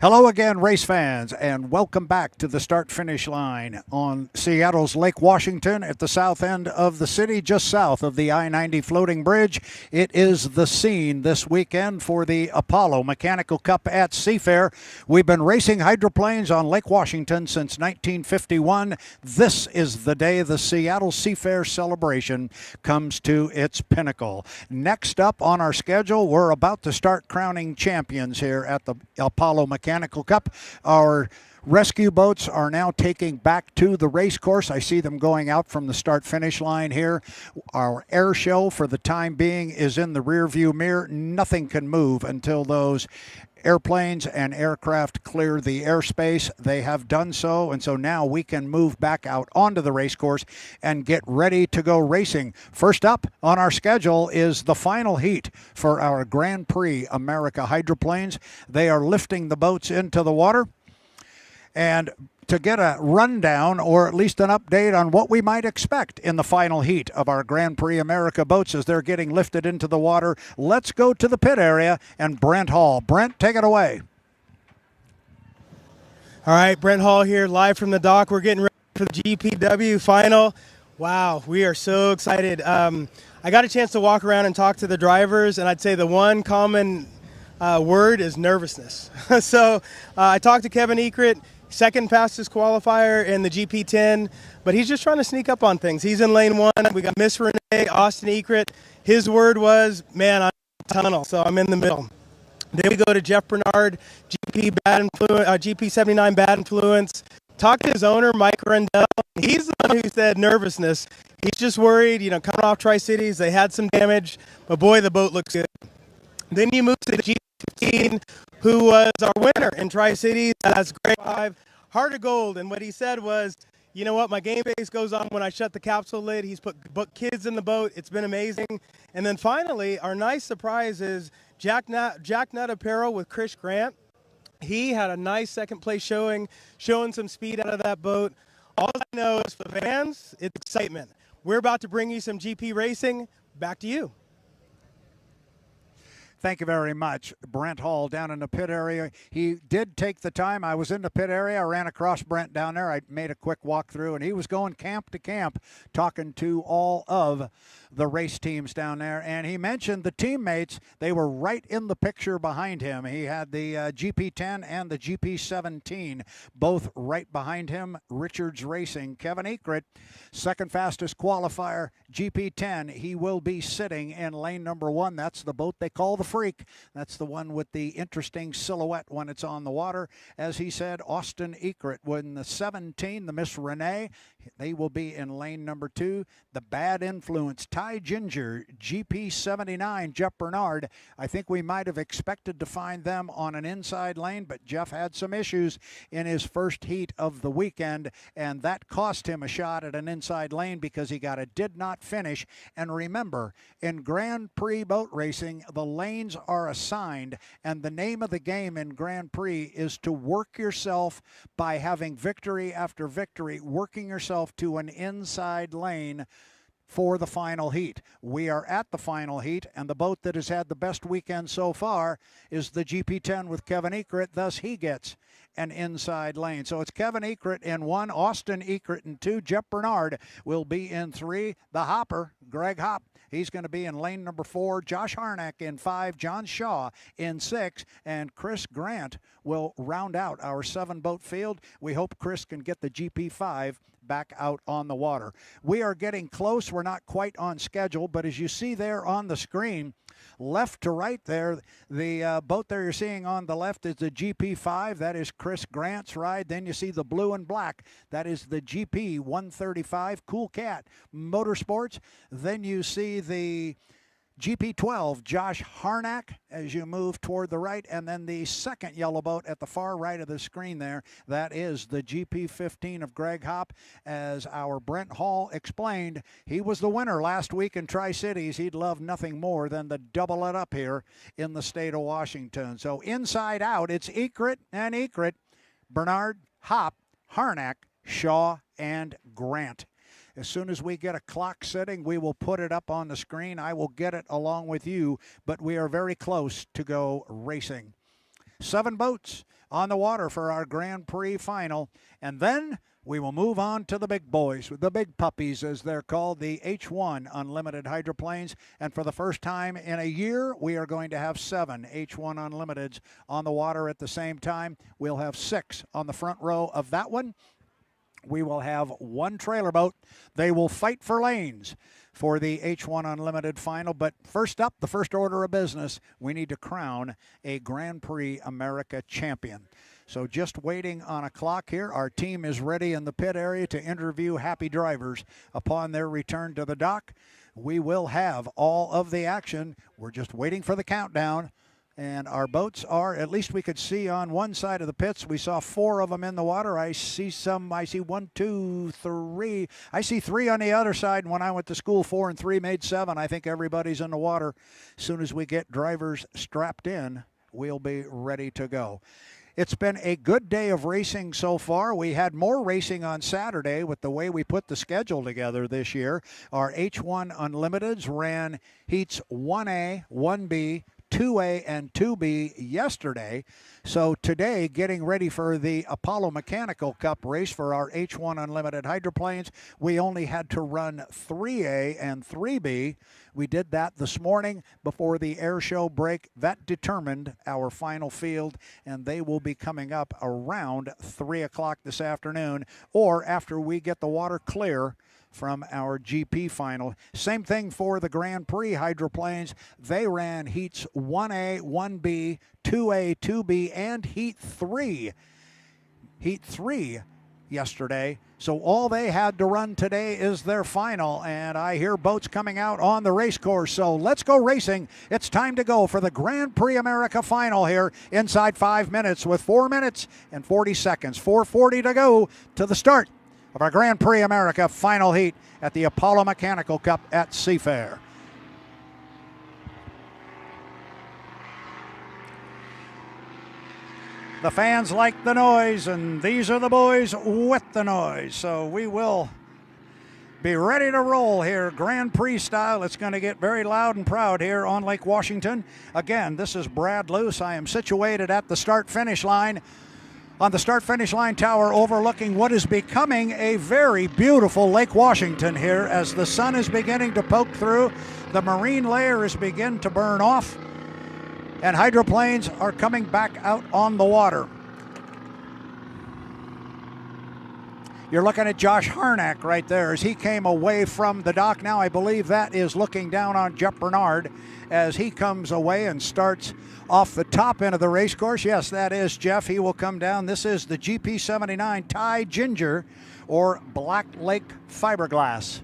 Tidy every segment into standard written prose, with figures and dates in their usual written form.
Hello again, race fans, and welcome back to the start-finish line on Seattle's Lake Washington at the south end of the city, just south of the I-90 floating bridge. It is the scene this weekend for the Apollo Mechanical Cup at Seafair. We've been racing hydroplanes on Lake Washington since 1951. This is the day the Seattle Seafair celebration comes to its pinnacle. Next up on our schedule, we're about to start crowning champions here at the Apollo Mechanical Cup. Our rescue boats are now taking back to the race course. I see them going out from the start-finish line here. Our air show for the time being is in the rear view mirror. Nothing can move until those airplanes and aircraft clear the airspace. They have done so, and so now we can move back out onto the race course and get ready to go racing. First up on our schedule is the final heat for our Grand Prix America hydroplanes. They are lifting the boats into the water. And to get a rundown or at least an update on what we might expect in the final heat of our Grand Prix America boats as they're getting lifted into the water, let's go to the pit area and Brent Hall. Brent, take it away. All right, Brent Hall here, live from the dock. We're getting ready for the GPW final. Wow, we are so excited. I got a chance to walk around and talk to the drivers, and I'd say the one common word is nervousness. So I talked to Kevin Ekert, second fastest qualifier in the GP10, but he's just trying to sneak up on things. He's in lane one. We got Miss Renee, Austin Ekert. His word was, man, I'm in the tunnel, so I'm in the middle. Then we go to Jeff Bernard, GP79 Bad Influence. Talk to his owner, Mike Rendell. He's the one who said nervousness. He's just worried, coming off Tri-Cities, they had some damage, but boy, the boat looks good. Then you move to the GP15, who was our winner in Tri-Cities. That's grade 5, Heart of Gold. And what he said was, you know what, my game face goes on when I shut the capsule lid. He's put kids in the boat. It's been amazing. And then finally, our nice surprise is Jack Nut Apparel with Chris Grant. He had a nice second place showing some speed out of that boat. All I know is for the fans, it's excitement. We're about to bring you some GP racing. Back to you. Thank you very much, Brent Hall down in the pit area. He did take the time. I was in the pit area. I ran across Brent down there. I made a quick walkthrough, and he was going camp to camp talking to all of the race teams down there. And he mentioned the teammates. They were right in the picture behind him. He had the GP10 and the GP17 both right behind him. Richards Racing. Kevin Ekert, second fastest qualifier, GP10. He will be sitting in lane number 1. That's the boat they call the Freak. That's the one with the interesting silhouette when it's on the water. As he said, Austin Ekert win the 17, the Miss Renee. They will be in lane number 2. The Bad Influence, Ty Ginger, GP79, Jeff Bernard. I think we might have expected to find them on an inside lane, but Jeff had some issues in his first heat of the weekend, and that cost him a shot at an inside lane because he got a did not finish. And remember, in Grand Prix boat racing, the lanes are assigned, and the name of the game in Grand Prix is to work yourself by having victory after victory, working yourself to an inside lane for the final heat. We are at the final heat, and the boat that has had the best weekend so far is the GP10 with Kevin Ekert. Thus, he gets an inside lane. So it's Kevin Ekert in 1, Austin Ekert in 2, Jeff Bernard will be in 3. The Hopper, Greg Hopp, he's going to be in lane number 4. Josh Harnack in 5, John Shaw in 6, and Chris Grant will round out our 7-boat field. We hope Chris can get the GP5 back out on the water. We are getting close. We're not quite on schedule, but as you see there on the screen, left to right there, the boat there you're seeing on the left is the GP5. That is Chris Grant's ride. Then you see the blue and black. That is the GP 135 Cool Cat Motorsports. Then you see the GP12, Josh Harnack, as you move toward the right, and then the second yellow boat at the far right of the screen there, that is the GP15 of Greg Hopp. As our Brent Hall explained, he was the winner last week in Tri-Cities. He'd love nothing more than to double it up here in the state of Washington. So inside out, it's Ekert and Ekert, Bernard, Hopp, Harnack, Shaw, and Grant. As soon as we get a clock setting, we will put it up on the screen. I will get it along with you, but we are very close to go racing. 7 boats on the water for our Grand Prix final. And then we will move on to the big boys, the big puppies as they're called, the H1 Unlimited hydroplanes. And for the first time in a year, we are going to have 7 H1 Unlimiteds on the water at the same time. We'll have 6 on the front row of that one. We will have 1 trailer boat. They will fight for lanes for the H1 Unlimited final. But first up, the first order of business, we need to crown a Grand Prix America champion. So just waiting on a clock here. Our team is ready in the pit area to interview happy drivers upon their return to the dock. We will have all of the action. We're just waiting for the countdown. And our boats are, at least we could see on one side of the pits, we saw 4 of them in the water. I see 1, 2, 3. I see 3 on the other side. And when I went to school, 4 and 3 made 7. I think everybody's in the water. As soon as we get drivers strapped in, we'll be ready to go. It's been a good day of racing so far. We had more racing on Saturday with the way we put the schedule together this year. Our H1 Unlimiteds ran heats 1A, 1B, 2A, and 2B yesterday. So today, getting ready for the Apollo Mechanical Cup race for our H1 Unlimited hydroplanes, we only had to run 3A and 3B. We did that this morning before the air show break. That determined our final field, and they will be coming up around 3 o'clock this afternoon, or after we get the water clear from our GP final. Same thing for the Grand Prix hydroplanes. They ran heats 1A, 1B, 2A, 2B, and Heat 3. Heat 3 yesterday. So all they had to run today is their final, and I hear boats coming out on the race course. So let's go racing. It's time to go for the Grand Prix America final here inside 5 minutes with 4 minutes and 40 seconds. 4:40 to go to the start of our Grand Prix America final heat at the Apollo Mechanical Cup at Seafair. The fans like the noise, and these are the boys with the noise. So we will be ready to roll here, Grand Prix style. It's going to get very loud and proud here on Lake Washington. Again, this is Brad Luce. I am situated at the start-finish line, on the start-finish line tower overlooking what is becoming a very beautiful Lake Washington here as the sun is beginning to poke through. The marine layer is beginning to burn off, and hydroplanes are coming back out on the water. You're looking at Josh Harnack right there as he came away from the dock. Now I believe that is looking down on Jeff Bernard as he comes away and starts off the top end of the race course. Yes, that is Jeff. He will come down. This is the GP79 Thai Ginger or Black Lake Fiberglass.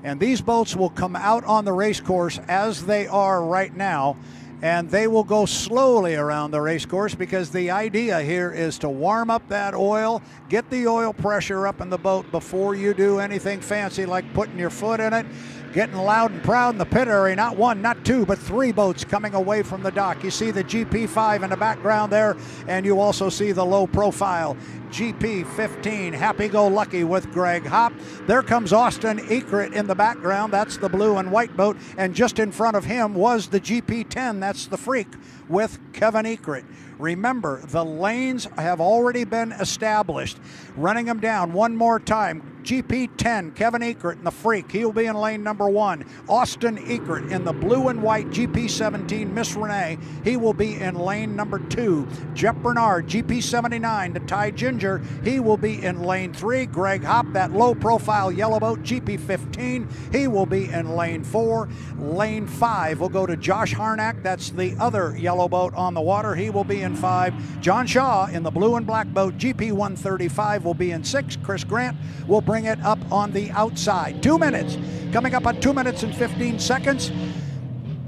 And these boats will come out on the race course as they are right now, and they will go slowly around the race course because the idea here is to warm up that oil, get the oil pressure up in the boat before you do anything fancy like putting your foot in it. Getting loud and proud in the pit area. Not 1, not 2, but 3 boats coming away from the dock. You see the GP5 in the background there, and you also see the low profile GP15 Happy-Go-Lucky with Greg Hopp. There comes Austin Ekert in the background. That's the blue and white boat. And just in front of him was the GP10. That's the Freak with Kevin Ekert. Remember, the lanes have already been established. Running them down one more time. GP10, Kevin Ekert in the Freak. He'll be in lane number 1. Austin Ekert in the blue and white GP17, Miss Renee. He will be in lane number 2. Jeff Bernard, GP79, the Thai Ginger. He will be in lane 3. Greg Hopp, that low-profile yellow boat, GP15. He will be in lane 4. Lane 5 will go to Josh Harnack. That's the other yellow boat on the water. He will be in 5. John Shaw in the blue and black boat, GP135, will be in 6. Chris Grant will bring it up on the outside. 2 minutes. Coming up on 2 minutes and 15 seconds.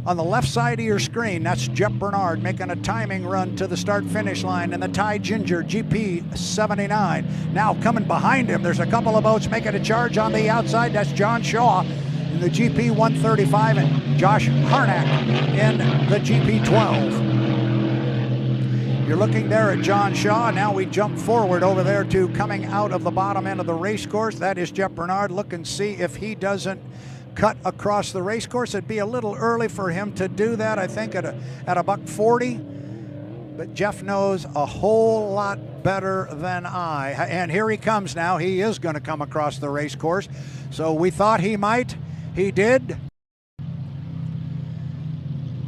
On the left side of your screen, that's Jeff Bernard making a timing run to the start-finish line, and the Thai Ginger GP79. Now coming behind him, there's a couple of boats making a charge on the outside. That's John Shaw in the GP135 and Josh Harnack in the GP12. You're looking there at John Shaw. Now we jump forward over there to coming out of the bottom end of the race course. That is Jeff Bernard. Look and see if he doesn't cut across the race course. It'd be a little early for him to do that, I think, at a buck 40. but Jeff knows a whole lot better than I. And here he comes now. He is going to come across the race course. So we thought he might. He did.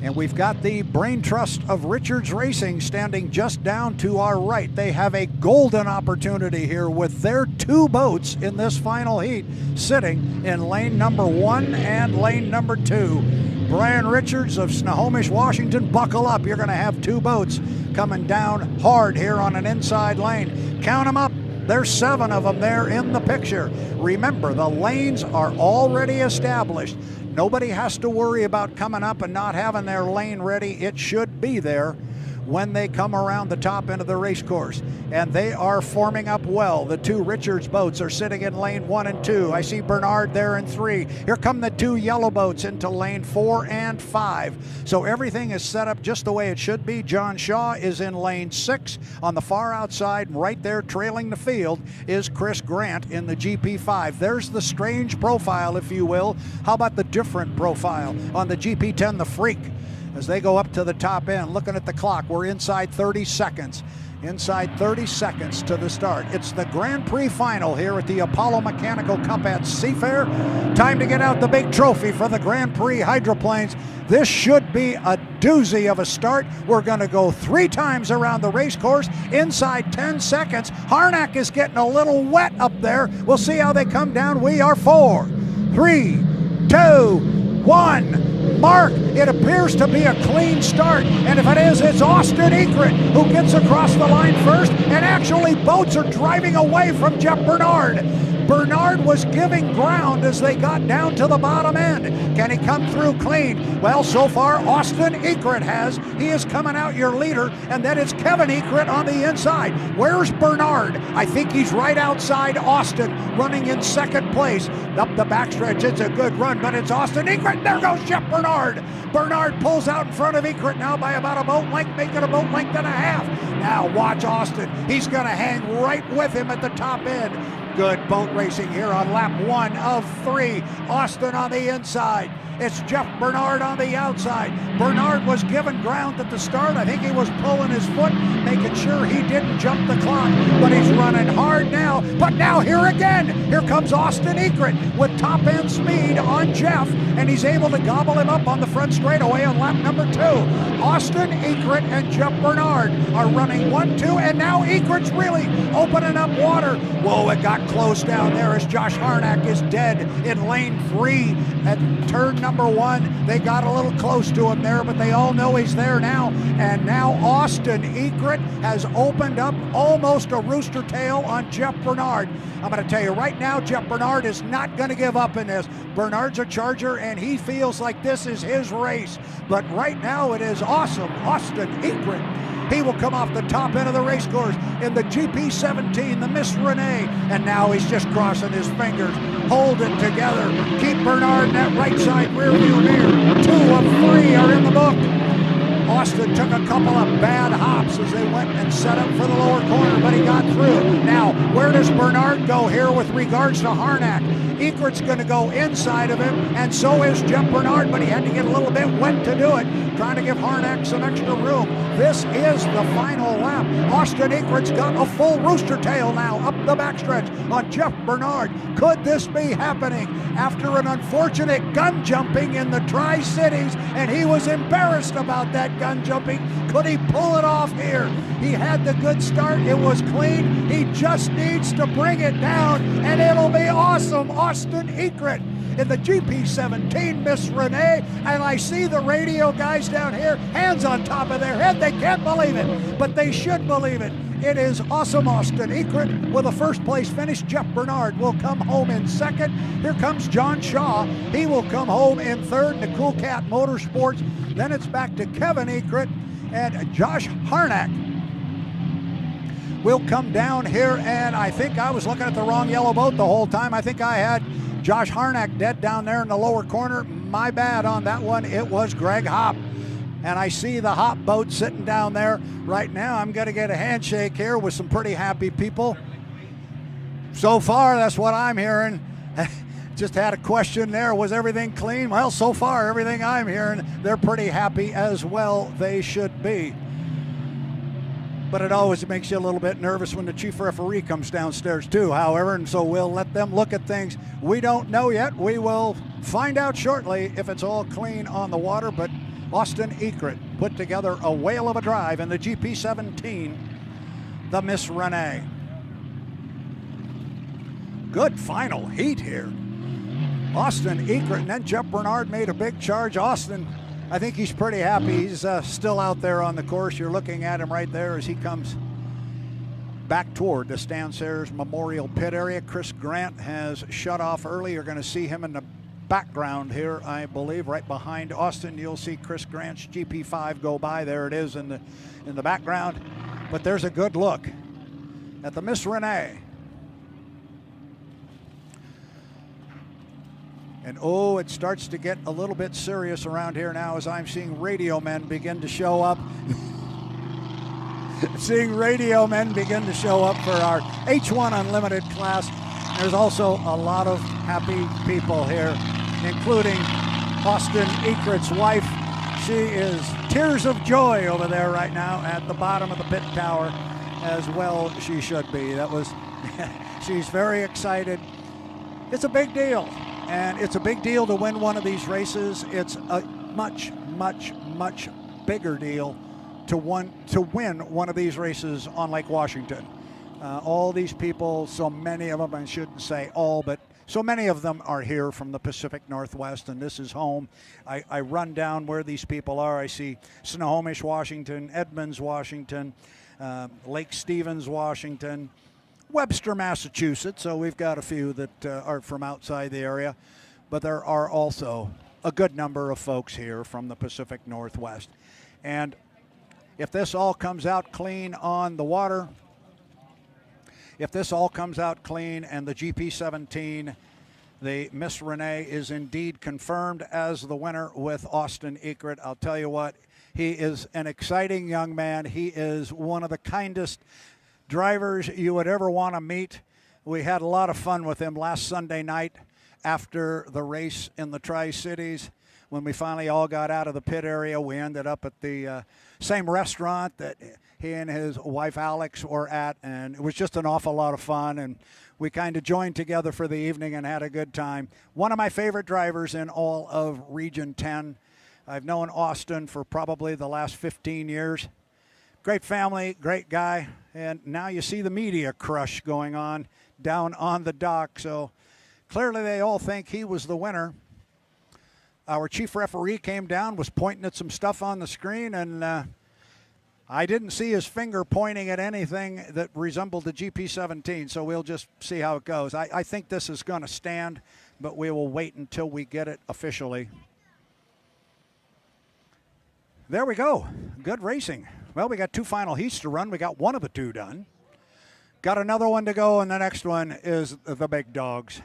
And we've got the brain trust of Richards Racing standing just down to our right. They have a golden opportunity here with their 2 boats in this final heat sitting in lane number 1 and lane number 2. Brian Richards of Snohomish, Washington, buckle up. You're going to have 2 boats coming down hard here on an inside lane. Count them up. There's 7 of them there in the picture. Remember, the lanes are already established. Nobody has to worry about coming up and not having their lane ready. It should be there when they come around the top end of the race course. And they are forming up well. The 2 Richards boats are sitting in lane 1 and 2. I see Bernard there in 3. Here come the 2 yellow boats into lane 4 and 5. So everything is set up just the way it should be. John Shaw is in lane 6 on the far outside. Right there trailing the field is Chris Grant in the GP5. There's the strange profile, if you will. How about the different profile on the GP10, the Freak? As they go up to the top end, looking at the clock, we're inside 30 seconds. Inside 30 seconds to the start. It's the Grand Prix final here at the Apollo Mechanical Cup at Seafair. Time to get out the big trophy for the Grand Prix hydroplanes. This should be a doozy of a start. We're going to go 3 times around the race course inside 10 seconds. Harnack is getting a little wet up there. We'll see how they come down. We are 4, 3, 2, 1. Mark, it appears to be a clean start, and if it is, it's Austin Egret who gets across the line first, and actually boats are driving away from Jeff Bernard. Bernard was giving ground as they got down to the bottom end. Can he come through clean? Well, so far, Austin Egret has. He is coming out your leader, and then it's Kevin Egret on the inside. Where's Bernard? I think he's right outside Austin, running in second place. Up the backstretch, it's a good run, but it's Austin Egret. There goes Jeff Bernard. Bernard pulls out in front of Egret now by about a boat length, making a boat length and a half. Now watch Austin. He's going to hang right with him at the top end. Good boat racing here on lap 1 of 3. Austin on the inside. It's Jeff Bernard on the outside. Bernard was given ground at the start. I think he was pulling his foot, making sure he didn't jump the clock. But he's running hard now. But now here again, here comes Austin Egret with top end speed on Jeff, and he's able to gobble him up on the front straightaway on lap number 2. Austin Egret and Jeff Bernard are running 1-2, and now Egret's really opening up water. Whoa, it got close down there as Josh Harnack is dead in lane 3 at turn number 1. They got a little close to him there, but they all know he's there now. And now Austin Egret has opened up almost a rooster tail on Jeff Bernard. I'm going to tell you right now, Jeff Bernard is not going to give up in this. Bernard's a Charger, and he feels like this is his race. But right now it is awesome. Austin Egret. He will come off the top end of the race course in the GP17, the Miss Renee. And now he's just crossing his fingers. Hold it together. Keep Bernard in that right side rear view mirror. 2 of 3 are in the book. Austin took a couple of bad hops as they went and set up for the lower corner, but he got through. Now, where does Bernard go here with regards to Harnack? Egret's going to go inside of him, and so is Jeff Bernard, but he had to get a little bit wet to do it, trying to give Harnack some extra room. This is the final lap. Austin Egret's got a full rooster tail now up the backstretch on Jeff Bernard. Could this be happening after an unfortunate gun jumping in the Tri-Cities, and he was embarrassed about that gun jumping? Could he pull it off here? He had the good start. It was clean. He just needs to bring it down, and it'll be awesome. Austin Egret in the GP17 Miss Renee, and I see the radio guys down here, hands on top of their head. They can't believe it, but they should believe it. It is awesome. Austin Egret with a first place finish. Jeff Bernard will come home in second. Here comes John Shaw. He will come home in third. The Cool Cat Motorsports. Then it's back to Kevin Egret and Josh Harnack will come down here, and I think I was looking at the wrong yellow boat the whole time. I think I had Josh Harnack dead down there in the lower corner. My bad on that one. It was Greg Hopp. And I see the Hop boat sitting down there right now. I'm going to get a handshake here with some pretty happy people. So far, that's what I'm hearing. Just had a question there. Was everything clean? Well, so far, everything I'm hearing, they're pretty happy as well. They should be. But it always makes you a little bit nervous when the chief referee comes downstairs too, however, and so we'll let them look at things. We don't know yet. We will find out shortly if it's all clean on the water, but Austin Ekert put together a whale of a drive in the GP17, the Miss Renee. Good final heat here. Austin Ekert and then Jeff Bernard made a big charge. Austin, I think he's pretty happy. He's still out there on the course. You're looking at him right there as he comes back toward the Stan Sayers Memorial Pit area. Chris Grant has shut off early. You're going to see him in the background here, I believe, right behind Austin. You'll see Chris Grant's GP5 go by. There it is in the background. But there's a good look at the Miss Renee. And oh, it starts to get a little bit serious around here now as I'm seeing radio men begin to show up. Seeing radio men begin to show up for our H1 Unlimited class. There's also a lot of happy people here, including Austin Ekert's wife. She is tears of joy over there right now at the bottom of the pit tower, as well she should be. That was, she's very excited. It's a big deal. And it's a big deal to win one of these races. It's a much, much, much bigger deal to win one of these races on Lake Washington. All these people, so many of them, I shouldn't say all, but so many of them are here from the Pacific Northwest, and this is home. I run down where these people are. I see Snohomish, Washington, Edmonds, Washington, Lake Stevens, Washington, Webster, Massachusetts, so we've got a few that are from outside the area, but there are also a good number of folks here from the Pacific Northwest. And if this all comes out clean on the water, if this all comes out clean and the GP17, the Miss Renee is indeed confirmed as the winner with Austin Ekert, I'll tell you what, he is an exciting young man. He is one of the kindest drivers you would ever want to meet. We had a lot of fun with him last Sunday night after the race in the Tri-Cities. When we finally all got out of the pit area, we ended up at the same restaurant that he and his wife Alex were at, and it was just an awful lot of fun, and we kind of joined together for the evening and had a good time. One of my favorite drivers in all of Region 10. I've known Austin for probably the last 15 years. Great family, great guy, and now you see the media crush going on down on the dock, so clearly they all think he was the winner. Our chief referee came down, was pointing at some stuff on the screen, and I didn't see his finger pointing at anything that resembled the GP17, so we'll just see how it goes. I think this is going to stand, but we will wait until we get it officially. There we go. Good racing. Well, we got two final heats to run. We got one of the two done. Got another one to go, and the next one is the big dogs.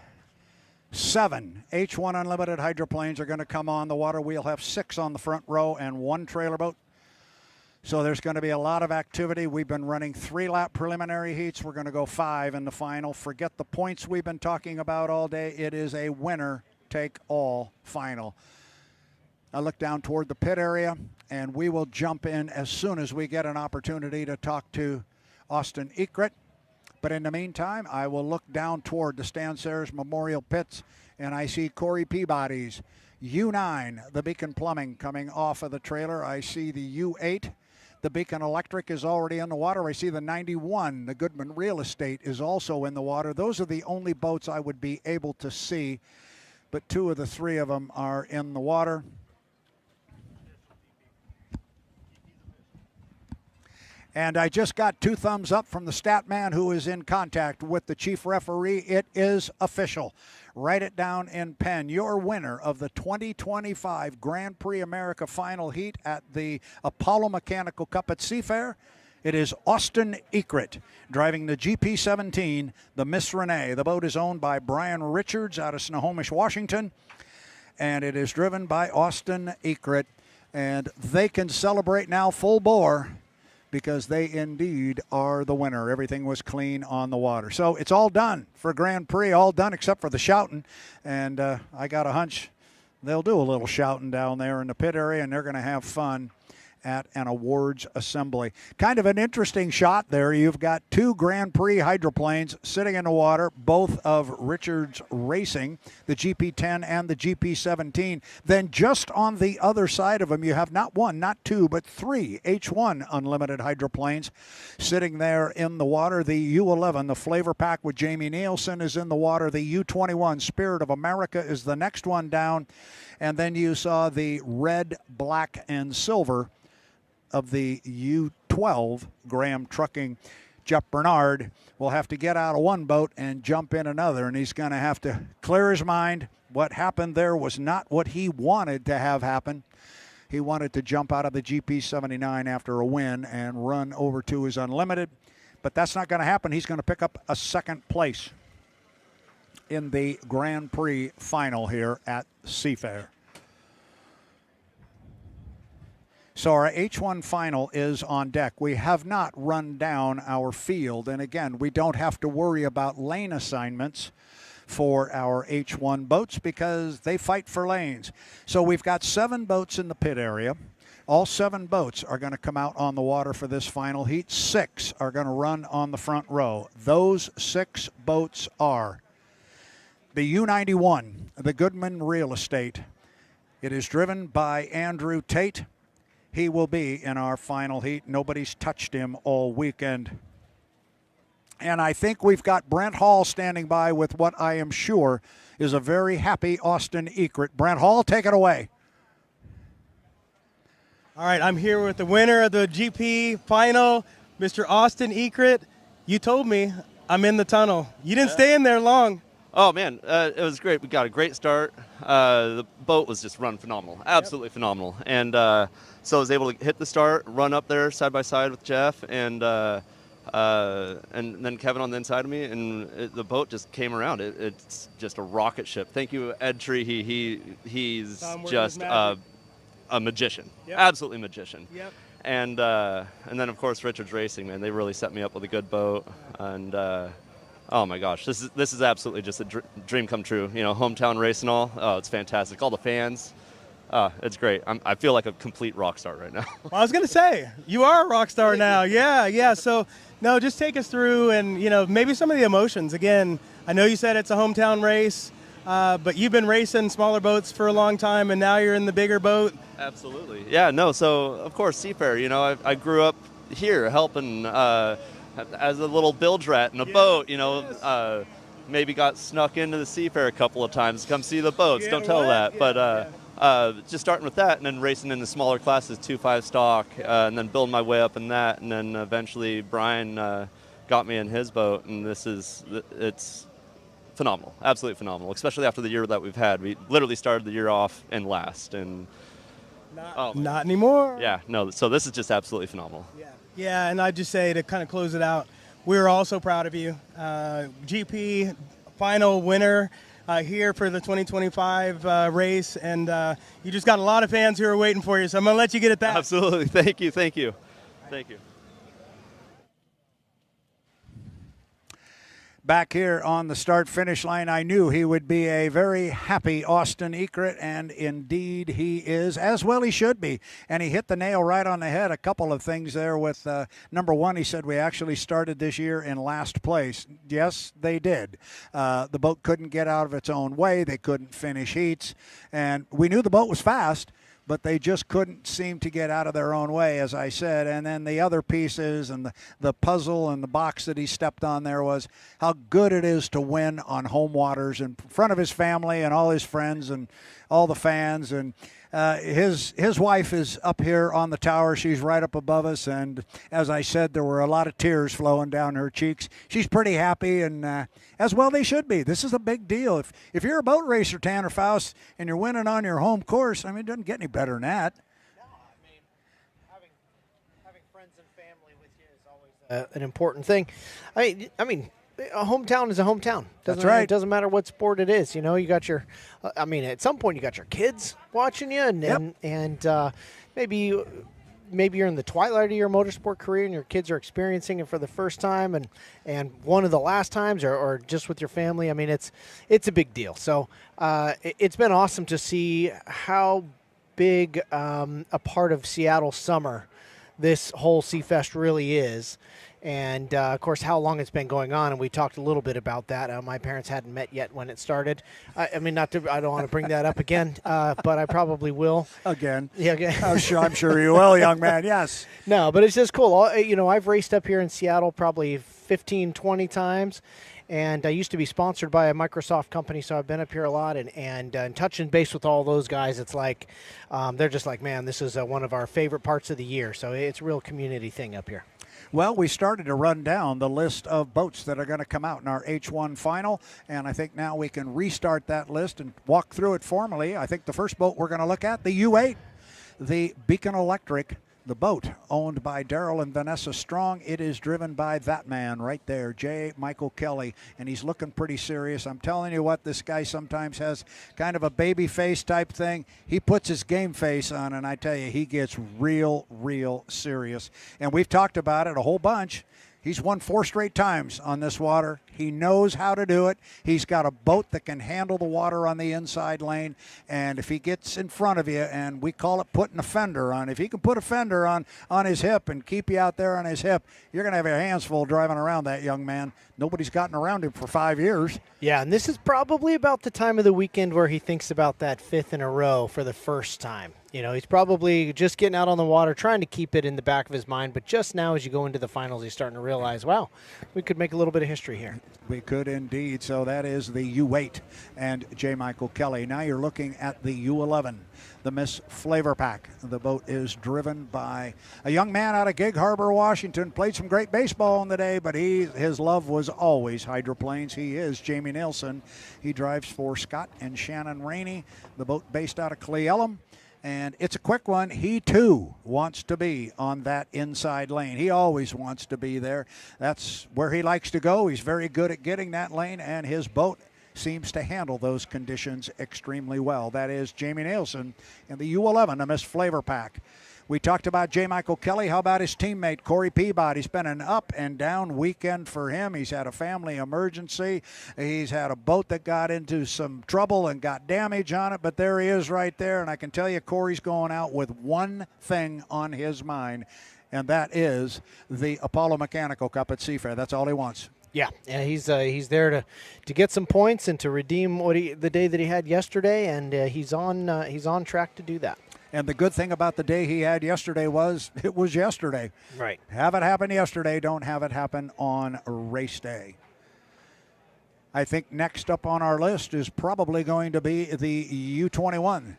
7 H1 Unlimited hydroplanes are going to come on the water. We'll have 6 on the front row and 1 trailer boat. So there's going to be a lot of activity. We've been running 3-lap preliminary heats. We're going to go 5 in the final. Forget the points we've been talking about all day. It is a winner-take-all final. I look down toward the pit area, and we will jump in as soon as we get an opportunity to talk to Austin Ekert. But in the meantime, I will look down toward the Stan Sayers Memorial Pits, and I see Corey Peabody's U9, the Beacon Plumbing, coming off of the trailer. I see the U8, the Beacon Electric, is already in the water. I see the 91, the Goodman Real Estate, is also in the water. Those are the only boats I would be able to see, but 2 of the 3 of them are in the water. And I just got 2 thumbs up from the stat man who is in contact with the chief referee. It is official. Write it down in pen. Your winner of the 2025 Grand Prix America Final Heat at the Apollo Mechanical Cup at Seafair, it is Austin Ekert driving the GP17, the Miss Renee. The boat is owned by Brian Richards out of Snohomish, Washington, and it is driven by Austin Ekert. And they can celebrate now full bore, because they indeed are the winner. Everything was clean on the water. So it's all done for Grand Prix, all done except for the shouting. And I got a hunch they'll do a little shouting down there in the pit area, and they're going to have fun. at an awards assembly. Kind of an interesting shot there. You've got two Grand Prix hydroplanes sitting in the water, both of Richards Racing, the GP10 and the GP17. Then just on the other side of them, you have not one, not two, but three H1 unlimited hydroplanes sitting there in the water. The U11, the FLAV-R-PAC with Jamie Nilsen, is in the water. The U21, Spirit of America, is the next one down. And then you saw the red, black, and silver of the U12 Graham Trucking. Jeff Bernard will have to get out of one boat and jump in another, and he's going to have to clear his mind. What happened there was not what he wanted to have happen. He wanted to jump out of the GP79 after a win and run over to his unlimited, but that's not going to happen. He's going to pick up a second place in the Grand Prix final here at Seafair. So our H1 final is on deck. We have not run down our field, and again, we don't have to worry about lane assignments for our H1 boats because they fight for lanes. So we've got 7 boats in the pit area. All 7 boats are going to come out on the water for this final heat. 6 are going to run on the front row. Those 6 boats are the U91, the Goodman Real Estate. It is driven by Andrew Tate. He will be in our final heat. Nobody's touched him all weekend. And I think we've got Brent Hall standing by with what I am sure is a very happy Austin Ekert. Brent Hall, take it away. All right, I'm here with the winner of the GP final, Mr. Austin Ekert. You told me I'm in the tunnel. You didn't stay in there long. Oh, man, it was great. We got a great start. The boat was just run phenomenal, absolutely phenomenal. And so I was able to hit the start, run up there side by side with Jeff, and then Kevin on the inside of me, and the boat just came around. It's just a rocket ship. Thank you, Ed Tree. He's just a magician, absolutely magician. Yep. And then, of course, Richards Racing, man, they really set me up with a good boat. And oh my gosh, this is absolutely just a dream come true. You know, hometown race and all. Oh, it's fantastic. All the fans. It's great. I feel like a complete rock star right now. Well, I was going to say, you are a rock star now. Yeah. So, no, just take us through and, maybe some of the emotions. Again, I know you said it's a hometown race, but you've been racing smaller boats for a long time, and now you're in the bigger boat. Absolutely. Yeah, no, so, of course, Seafair. I grew up here helping as a little bilge rat in a boat, maybe got snuck into the Seafair a couple of times to come see the boats. Don't tell that. But just starting with that and then racing in the smaller classes, 2.5 stock, and then building my way up in that. And then eventually Brian got me in his boat, and it's phenomenal, absolutely phenomenal, especially after the year that we've had. We literally started the year off in last. And not anymore. Yeah, no, so this is just absolutely phenomenal. Yeah, and I'd just say to kind of close it out, we're all so proud of you. GP final winner here for the 2025 race, and you just got a lot of fans who are waiting for you, so I'm going to let you get at that. Absolutely. Thank you. Back here on the start-finish line, I knew he would be a very happy Austin Ekert, and indeed he is, as well he should be. And he hit the nail right on the head. A couple of things there with, number one, he said we actually started this year in last place. Yes, they did. The boat couldn't get out of its own way. They couldn't finish heats. And we knew the boat was fast, but they just couldn't seem to get out of their own way, as I said. And then the other pieces and the puzzle and the box that he stepped on there was how good it is to win on home waters in front of his family and all his friends and all the fans. And his wife is up here on the tower. She's right up above us. And as I said, there were a lot of tears flowing down her cheeks. She's pretty happy, and as well they should be. This is a big deal. If you're a boat racer, Tanner Faust, and you're winning on your home course, it doesn't get any better than that. No, having friends and family with you is always an important thing. I mean, a hometown is a hometown. That's right. It doesn't matter what sport it is. You got your, at some point you got your kids watching you, and maybe you're in the twilight of your motorsport career and your kids are experiencing it for the first time and one of the last times, or just with your family. It's a big deal. So it's been awesome to see how big a part of Seattle summer this whole Seafest really is. And, of course, how long it's been going on, and we talked a little bit about that. My parents hadn't met yet when it started. I mean, I don't want to bring that up again, but I probably will. Again. Yeah, again. I'm sure you will, young man, yes. No, but it's just cool. I've raced up here in Seattle probably 15, 20 times, and I used to be sponsored by a Microsoft company, so I've been up here a lot, and touching base with all those guys, it's like they're just like, man, this is one of our favorite parts of the year. So it's a real community thing up here. Well, we started to run down the list of boats that are going to come out in our H1 final, and I think now we can restart that list and walk through it formally. I think the first boat we're going to look at, the U8, the Beacon Electric, the boat owned by Daryl and Vanessa Strong. It is driven by that man right there, J. Michael Kelly, and he's looking pretty serious. I'm telling you what, this guy sometimes has kind of a baby face type thing. He puts his game face on, and I tell you, he gets real serious. And we've talked about it a whole bunch. He's won 4 straight times on this water. He knows how to do it. He's got a boat that can handle the water on the inside lane. And if he gets in front of you, and we call it putting a fender on, if he can put a fender on his hip and keep you out there on his hip, you're going to have your hands full driving around that young man. Nobody's gotten around him for 5 years. Yeah, and this is probably about the time of the weekend where he thinks about that 5th in a row for the first time. You know, he's probably just getting out on the water, trying to keep it in the back of his mind. But just now, as you go into the finals, he's starting to realize, wow, we could make a little bit of history here. We could indeed. So that is the U8 and J. Michael Kelly. Now you're looking at the U11, the Miss FLAV-R-PAC. The boat is driven by a young man out of Gig Harbor, Washington. Played some great baseball in the day, but his love was always hydroplanes. He is Jamie Nilsen. He drives for Scott and Shannon Rainey. The boat based out of Cle Elum. And it's a quick one. He, too, wants to be on that inside lane. He always wants to be there. That's where he likes to go. He's very good at getting that lane, and his boat seems to handle those conditions extremely well. That is Jamie Nielsen in the U11, a Miss FLAV-R-PAC. We talked about J. Michael Kelly. How about his teammate, Corey Peabody? It's been an up and down weekend for him. He's had a family emergency. He's had a boat that got into some trouble and got damage on it, but there he is right there. And I can tell you, Corey's going out with one thing on his mind, and that is the Apollo Mechanical Cup at Seafair. That's all he wants. Yeah, and he's there to get some points and to redeem the day that he had yesterday, and he's on track to do that. And the good thing about the day he had yesterday was it was yesterday. Right. Have it happen yesterday. Don't have it happen on race day. I think next up on our list is probably going to be the U21.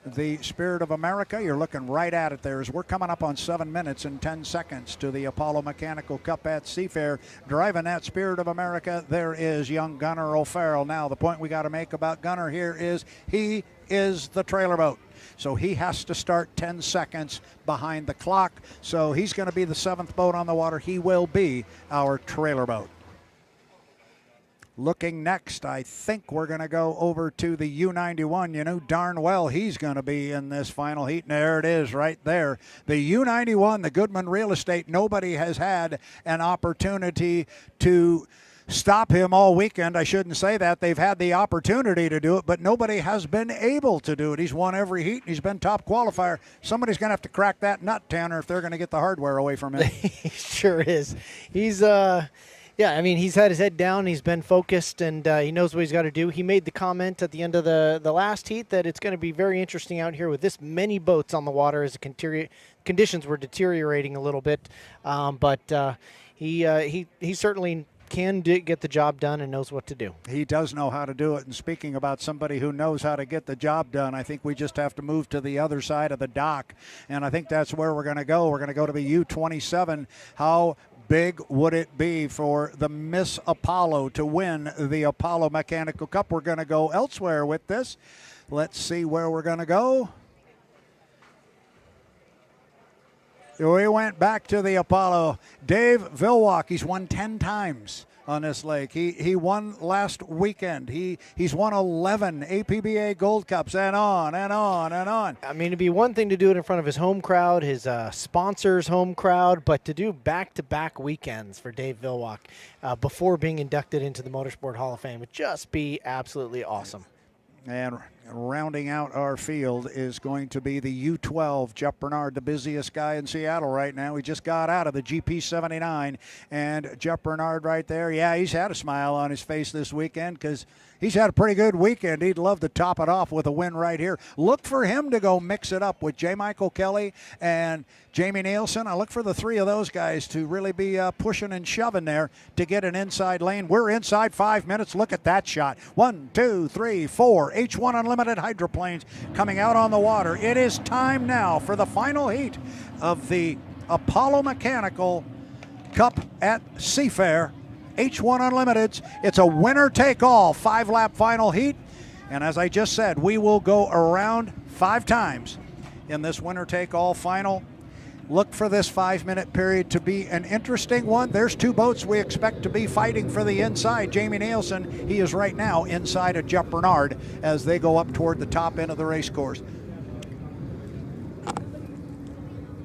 The Spirit of America, you're looking right at it there as we're coming up on 7 minutes and 10 seconds to the Apollo Mechanical Cup at Seafair. Driving that Spirit of America, there is young Gunnar O'Farrell. Now, the point we got to make about Gunnar here is he is the trailer boat. So he has to start 10 seconds behind the clock. So he's going to be the 7th boat on the water. He will be our trailer boat. Looking next, I think we're going to go over to the U91. You know darn well he's going to be in this final heat. And there it is right there. The U91, the Goodman Real Estate, nobody has had an opportunity to stop him all weekend. I shouldn't say that. They've had the opportunity to do it, but nobody has been able to do it. He's won every heat, and he's been top qualifier. Somebody's going to have to crack that nut, Tanner, if they're going to get the hardware away from him. He sure is. He's yeah, I mean, he's had his head down. He's been focused, and he knows what he's got to do. He made the comment at the end of the last heat that it's going to be very interesting out here with this many boats on the water as the conditions were deteriorating a little bit. But he certainly can get the job done and knows what to do. He does know how to do it. And speaking about somebody who knows how to get the job done, I think we just have to move to the other side of the dock. And I think that's where we're going to go. We're going to go to the U27. How big would it be for the Miss Apollo to win the Apollo Mechanical Cup? We're going to go elsewhere with this. Let's see where we're going to go. We went back to the Apollo. Dave Villwock, he's won 10 times on this lake. He won last weekend. He's won 11 APBA Gold Cups and on and on and on. I mean, it'd be one thing to do it in front of his home crowd, his sponsors' home crowd, but to do back-to-back weekends for Dave Villwock before being inducted into the Motorsport Hall of Fame would just be absolutely awesome. And rounding out our field is going to be the U12, Jeff Bernard, the busiest guy in Seattle right now. He just got out of the GP79, and Jeff Bernard right there, yeah, he's had a smile on his face this weekend because he's had a pretty good weekend. He'd love to top it off with a win right here. Look for him to go mix it up with J. Michael Kelly and Jamie Nilsen. I look for the three of those guys to really be pushing and shoving there to get an inside lane. We're inside 5 minutes. Look at that shot. 1, 2, 3, 4. H1 Unlimited hydroplanes coming out on the water. It is time now for the final heat of the Apollo Mechanical Cup at Seafair. H1 Unlimiteds. It's a winner-take-all 5-lap final heat. And as I just said, we will go around 5 times in this winner-take-all final. Look for this 5-minute period to be an interesting one. There's 2 boats we expect to be fighting for the inside. Jamie Nilsen, he is right now inside of Jeff Bernard as they go up toward the top end of the race course.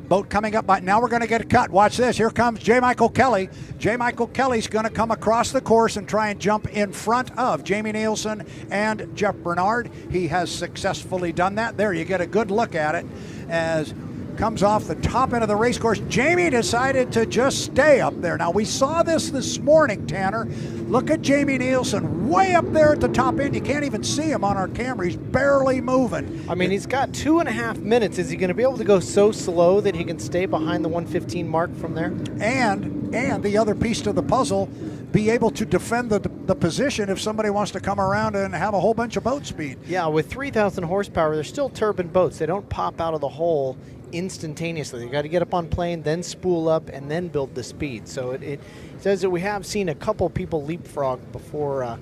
Boat coming up, but now we're going to get a cut. Watch this. Here comes J. Michael Kelly. J. Michael Kelly's going to come across the course and try and jump in front of Jamie Nilsen and Jeff Bernard. He has successfully done that. There, you get a good look at it as comes off the top end of the race course. Jamie decided to just stay up there. Now, we saw this morning, Tanner. Look at Jamie Nilsen way up there at the top end. You can't even see him on our camera. He's barely moving. I mean, he's got 2.5 minutes. Is he going to be able to go so slow that he can stay behind the 1:15 mark from there? And the other piece to the puzzle, be able to defend the position if somebody wants to come around and have a whole bunch of boat speed. Yeah, with 3,000 horsepower, they're still turbine boats. They don't pop out of the hole instantaneously. You got to get up on plane, then spool up, and then build the speed. So it says that we have seen a couple people leapfrog before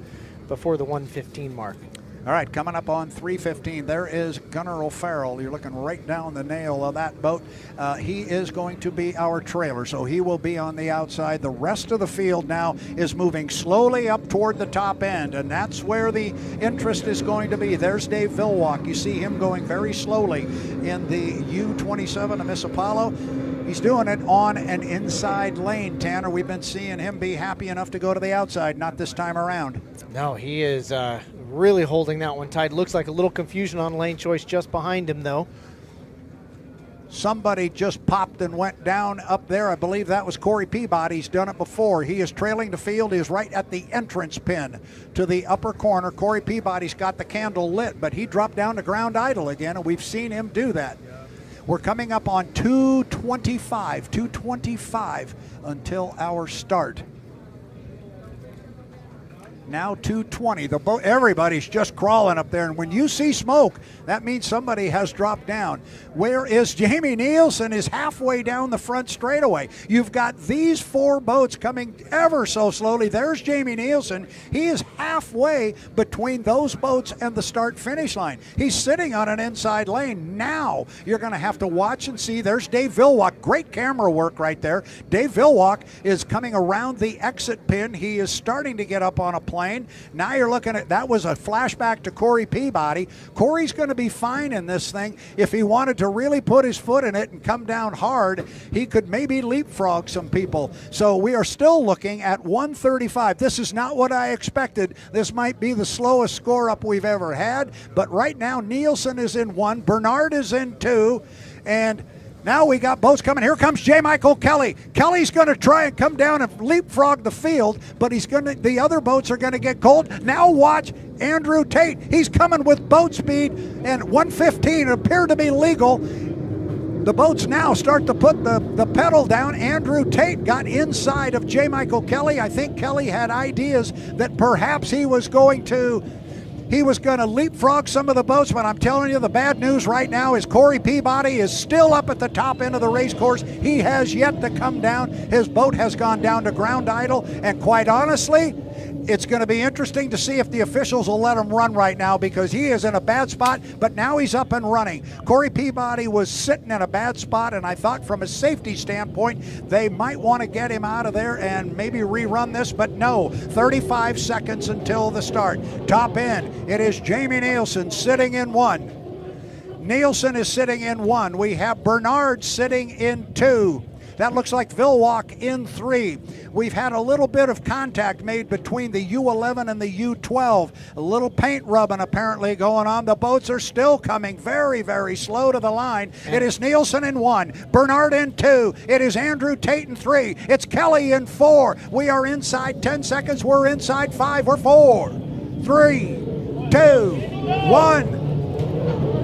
the 1:15 mark. All right, coming up on 3:15, there is Gunnar O'Farrell. You're looking right down the nail of that boat. He is going to be our trailer, so he will be on the outside. The rest of the field now is moving slowly up toward the top end, and that's where the interest is going to be. There's Dave Villwock. You see him going very slowly in the U-27 of Miss Apollo. He's doing it on an inside lane, Tanner. We've been seeing him be happy enough to go to the outside, not this time around. No, he is really holding that one tight. Looks like a little confusion on lane choice just behind him, though. Somebody just popped and went down up there. I believe that was Corey Peabody. He's done it before. He is trailing the field. He is right at the entrance pin to the upper corner. Corey Peabody's got the candle lit, but he dropped down to ground idle again, and we've seen him do that. We're coming up on 2:25 until our start. Now 2:20. The boat, everybody's just crawling up there, and when you see smoke, that means somebody has dropped down. Where is Jamie Nilsen? Is halfway down the front straightaway. You've got these 4 boats coming ever so slowly. There's Jamie Nilsen. He is halfway between those boats and the start-finish line. He's sitting on an inside lane. Now you're going to have to watch and see. There's Dave Villwock. Great camera work right there. Dave Villwock is coming around the exit pin. He is starting to get up on a plane. Now you're looking at, that was a flashback to Corey Peabody. Corey's going to be fine in this thing. If he wanted to really put his foot in it and come down hard, he could maybe leapfrog some people. So we are still looking at 1:35. This is not what I expected. This might be the slowest score up we've ever had, but right now Nilsen is in 1, Bernard is in 2, and now we got boats coming. Here comes J. Michael Kelly. Kelly's going to try and come down and leapfrog the field, but the other boats are going to get cold. Now watch Andrew Tate. He's coming with boat speed, and 1:15 appeared to be legal. The boats now start to put the pedal down. Andrew Tate got inside of J. Michael Kelly. I think Kelly had ideas that perhaps he was going to leapfrog some of the boats, but I'm telling you, the bad news right now is Corey Peabody is still up at the top end of the race course. He has yet to come down. His boat has gone down to ground idle, and quite honestly, it's going to be interesting to see if the officials will let him run right now, because he is in a bad spot, but now he's up and running. Corey Peabody was sitting in a bad spot, and I thought from a safety standpoint, they might want to get him out of there and maybe rerun this, but no. 35 seconds until the start. Top end, it is Jamie Nilsen sitting in 1. Nilsen is sitting in 1. We have Bernard sitting in 2. That looks like Villwock in 3. We've had a little bit of contact made between the U11 and the U12. A little paint rubbing apparently going on. The boats are still coming very, very slow to the line. It is Nilsen in 1, Bernard in 2. It is Andrew Tate in 3. It's Kelly in 4. We are inside 10 seconds. We're inside 5. We're 4, 3, 2, 1.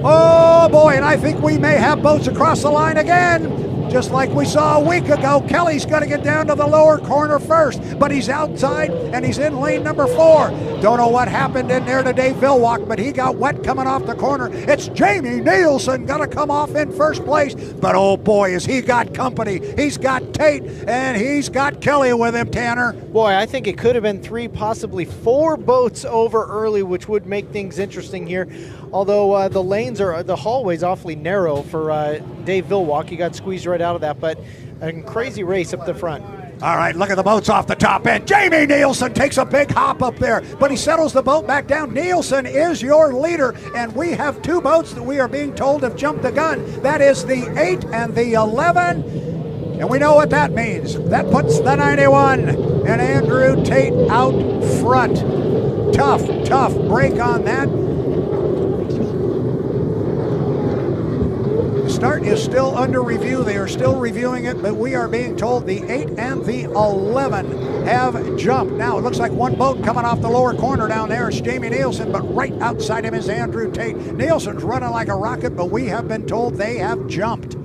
Oh boy, and I think we may have boats across the line again. Just like we saw a week ago, Kelly's going to get down to the lower corner first, but he's outside and he's in lane number 4. Don't know what happened in there today, Villwock, but he got wet coming off the corner. It's Jamie Nilsen going to come off in first place, but oh boy, has he got company. He's got Tate and he's got Kelly with him, Tanner. Boy, I think it could have been 3, possibly 4 boats over early, which would make things interesting here. Although the hallway's awfully narrow for Dave Villwock. He got squeezed right out of that, but a crazy race up the front. All right, look at the boats off the top end. Jamie Nilsen takes a big hop up there, but he settles the boat back down. Nilsen is your leader, and we have 2 boats that we are being told have jumped the gun. That is the 8 and the 11, and we know what that means. That puts the 91 and Andrew Tate out front. Tough break on that. Start is still under review. They are still reviewing it, but we are being told the 8 and the 11 have jumped. Now, it looks like one boat coming off the lower corner down there. It's Jamie Nilsen, but right outside him is Andrew Tate. Nilsen's running like a rocket, but we have been told they have jumped.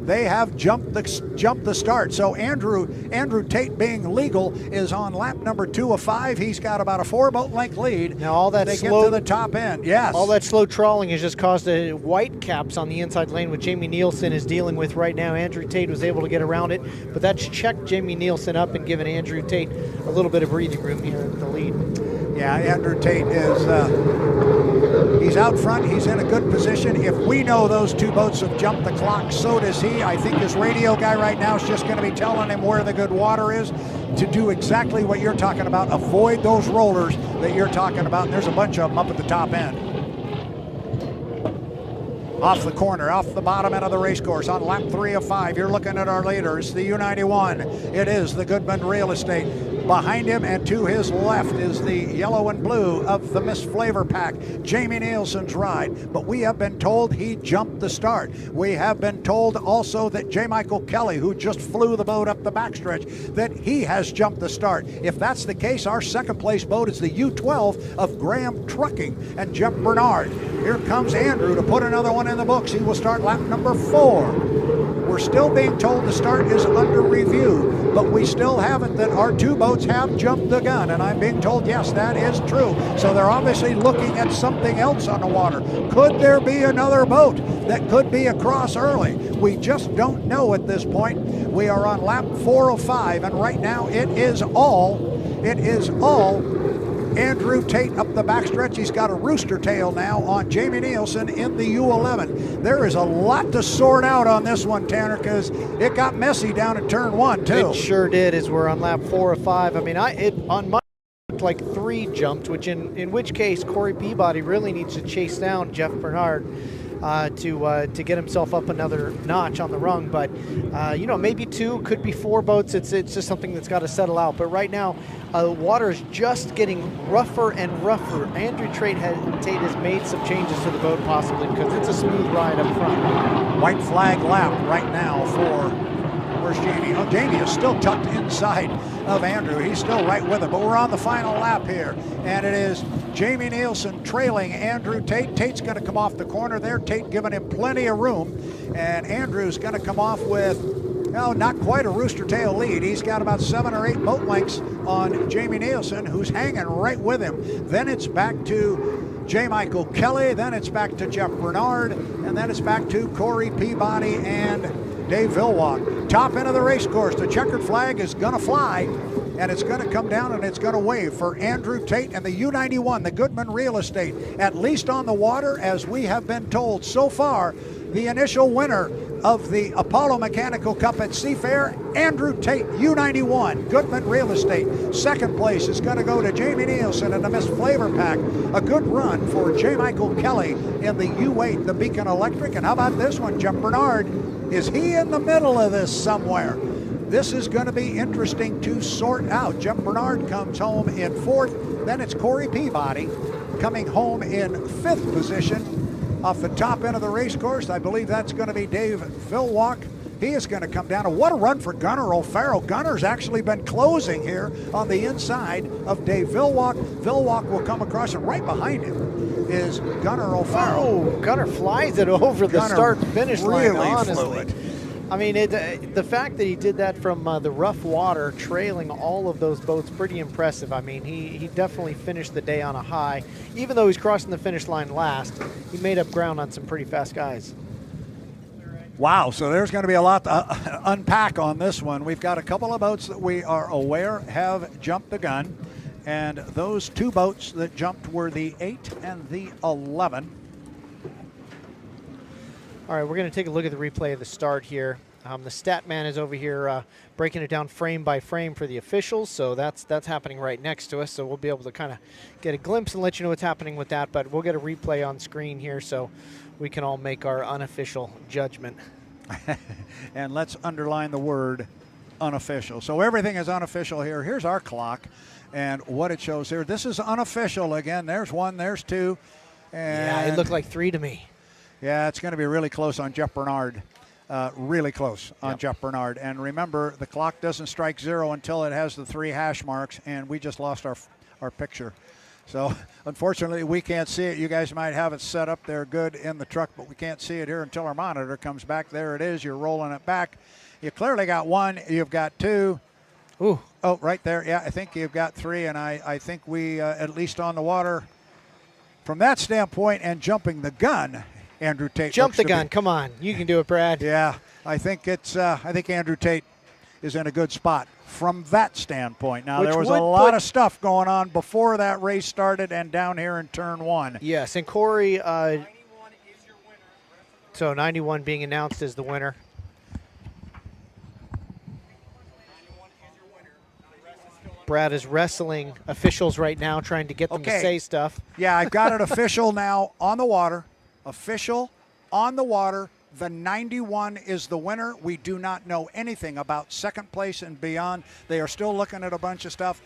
They have jumped the start. So Andrew Tate, being legal, is on lap number 2 of 5. He's got about a 4-boat length lead. Now all that they slow, get to the top end. Yes. All that slow trawling has just caused a white caps on the inside lane, which Jamie Nilsen is dealing with right now. Andrew Tate was able to get around it, but that's checked Jamie Nilsen up and given Andrew Tate a little bit of breathing room here at the lead. Yeah, Andrew Tate is he's out front. He's in a good position. If we know those 2 boats have jumped the clock, so does he. I think his radio guy right now is just going to be telling him where the good water is to do exactly what you're talking about. Avoid those rollers that you're talking about. And there's a bunch of them up at the top end. Off the corner, off the bottom end of the race course on lap 3 of 5. You're looking at our leader. It's the U91. It is the Goodman Real Estate. Behind him and to his left is the yellow and blue of the Miss FLAV-R-PAC, Jamie Nilsen's ride. But we have been told he jumped the start. We have been told also that J. Michael Kelly, who just flew the boat up the backstretch, that he has jumped the start. If that's the case, our second place boat is the U12 of Graham Trucking and Jeff Bernard. Here comes Andrew to put another one in the books. He will start lap number 4. We're still being told the start is under review, but we still have it that our 2 boats have jumped the gun, and I'm being told, yes, that is true. So they're obviously looking at something else on the water. Could there be another boat that could be across early? We just don't know at this point. We are on lap 4 of 5, and right now it is all Andrew Tate up the backstretch. He's got a rooster tail now on Jamie Nilsen in the U11. There is a lot to sort out on this one, Tanner, because it got messy down at turn 1, too. It sure did, as we're on lap 4 of 5. I mean, on my looked like 3 jumped, which in which case Corey Peabody really needs to chase down Jeff Bernard to get himself up another notch on the rung. But maybe 2, could be 4 boats. It's just something that's got to settle out. But right now, water is just getting rougher and rougher. Andrew Tate has made some changes to the boat, possibly because it's a smooth ride up front. White flag lap right now for, where's Jamie? Oh, Jamie is still tucked inside of Andrew. He's still right with him, but we're on the final lap here, and it is Jamie Nilsen trailing Andrew Tate. Tate's going to come off the corner there. Tate giving him plenty of room, and Andrew's going to come off with, no, not quite a rooster tail lead. He's got about 7 or 8 boat lengths on Jamie Nilsen, who's hanging right with him. Then it's back to J. Michael Kelly, then it's back to Jeff Bernard, and then it's back to Corey Peabody and Dave Villwock. Top end of the race course, the checkered flag is going to fly, and it's going to come down and it's going to wave for Andrew Tate and the U91, the Goodman Real Estate, at least on the water, as we have been told so far. The initial winner of the Apollo Mechanical Cup at Seafair, Andrew Tate, U91, Goodman Real Estate. Second place is going to go to Jamie Nilsen and the Miss FLAV-R-PAC. A good run for J. Michael Kelly in the U8, the Beacon Electric. And how about this one, Jeff Bernard? Is he in the middle of this somewhere? this is going to be interesting to sort out. Jeff Bernard comes home in 4th. Then it's Corey Peabody coming home in 5th position off the top end of the race course. I believe that's going to be Dave Villwock. He is going to come down. And what a run for Gunnar O'Farrell. Gunner's actually been closing here on the inside of Dave Villwock. Villwock will come across, and right behind him is Gunnar O'Farrell. Oh, Gunnar flies it over the start-finish line, really honestly. flew it. I mean, the fact that he did that from the rough water, trailing all of those boats, pretty impressive. I mean, he definitely finished the day on a high. Even though he's crossing the finish line last, he made up ground on some pretty fast guys. Wow, so there's going to be a lot to unpack on this one. We've got a couple of boats that we are aware have jumped the gun, and those 2 boats that jumped were the 8 and the 11. All right, we're going to take a look at the replay of the start here. The stat man is over here breaking it down frame by frame for the officials, so that's happening right next to us, so we'll be able to kind of get a glimpse and let you know what's happening with that, but we'll get a replay on screen here so we can all make our unofficial judgment. And let's underline the word unofficial. So everything is unofficial here. Here's our clock and what it shows here. This is unofficial again. There's 1, there's 2. And yeah, it looked like 3 to me. Yeah, it's going to be really close on Jeff Bernard. Really close on Jeff Bernard. And remember, the clock doesn't strike 0 until it has the 3 hash marks, and we just lost our picture. So, unfortunately, we can't see it. You guys might have it set up there good in the truck, but we can't see it here until our monitor comes back. There it is. You're rolling it back. You clearly got 1. You've got 2. Ooh. Oh, right there. Yeah, I think you've got 3, and I think we, at least on the water, from that standpoint and jumping the gun, Andrew Tate. Jump the gun. Come on. You can do it, Brad. Yeah, I think Andrew Tate is in a good spot from that standpoint. Now, there was a lot of stuff going on before that race started and down here in turn 1. Yes, and Corey, so 91 being announced as the winner. Brad is wrestling officials right now, trying to get them to say stuff. Yeah, I've got it official now on the water. Official on the water. The 91 is the winner. We do not know anything about second place and beyond. They are still looking at a bunch of stuff.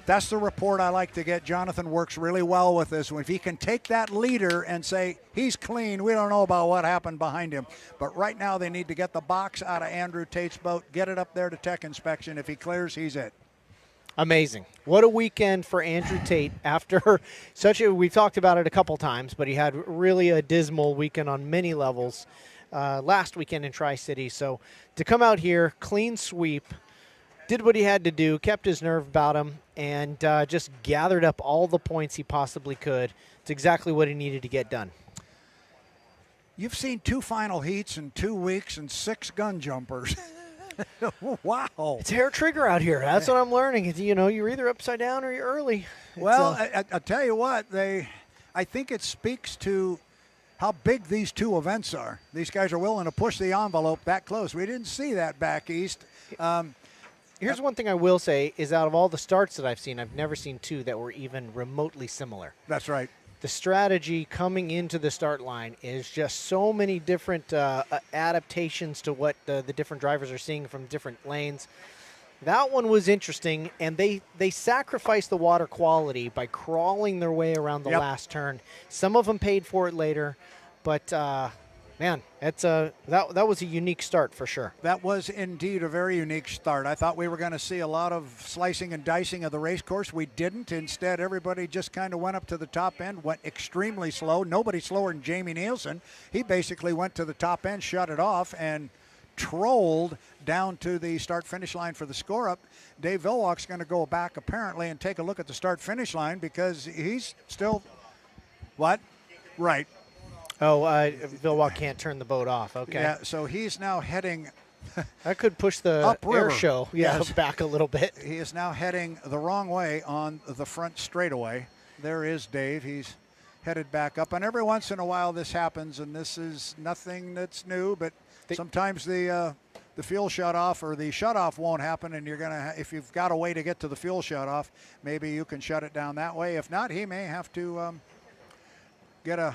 That's the report I like to get. Jonathan works really well with this. If he can take that leader and say, he's clean, we don't know about what happened behind him. But right now they need to get the box out of Andrew Tate's boat, get it up there to tech inspection. If he clears, he's it. Amazing. What a weekend for Andrew Tate after we've talked about it a couple times, but he had really a dismal weekend on many levels last weekend in Tri-City. So to come out here, clean sweep, did what he had to do, kept his nerve about him, and just gathered up all the points he possibly could. It's exactly what he needed to get done. You've seen 2 final heats in 2 weeks and 6 gun jumpers. Wow. It's hair trigger out here. That's what I'm learning. It's, you're either upside down or you're early. Well, I'll tell you what, I think it speaks to how big these 2 events are. These guys are willing to push the envelope that close. We didn't see that back east. Here's one thing I will say is out of all the starts that I've seen, I've never seen 2 that were even remotely similar. That's right. The strategy coming into the start line is just so many different adaptations to what the different drivers are seeing from different lanes. That one was interesting, and they sacrificed the water quality by crawling their way around the last turn. Some of them paid for it later, but man, that was a unique start for sure. That was indeed a very unique start. I thought we were going to see a lot of slicing and dicing of the race course. We didn't. Instead, everybody just kind of went up to the top end, went extremely slow. Nobody slower than Jamie Nilsen. He basically went to the top end, shut it off, and trolled down to the start-finish line for the score-up. Dave Villwock's going to go back, apparently, and take a look at the start-finish line because he's still – what? Right. Oh, Villwock can't turn the boat off. Okay. Yeah, so he's now heading I could push the air show back a little bit. He is now heading the wrong way on the front straightaway. There is Dave. He's headed back up. And every once in a while this happens, and this is nothing that's new, but sometimes the fuel shut-off or the shut-off won't happen, and you're going to, if you've got a way to get to the fuel shut-off, maybe you can shut it down that way. If not, he may have to get a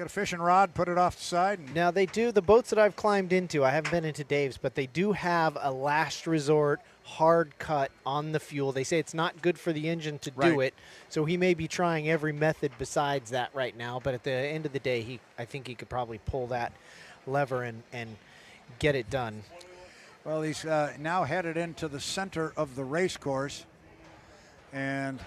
get a fishing rod, put it off the side. And Now they do, the boats that I've climbed into, I haven't been into Dave's, but they do have a last resort hard cut on the fuel. They say it's not good for the engine to do Right. it, so he may be trying every method besides that right now, but at the end of the day, I think he could probably pull that lever and get it done. well, he's now headed into the center of the race course. And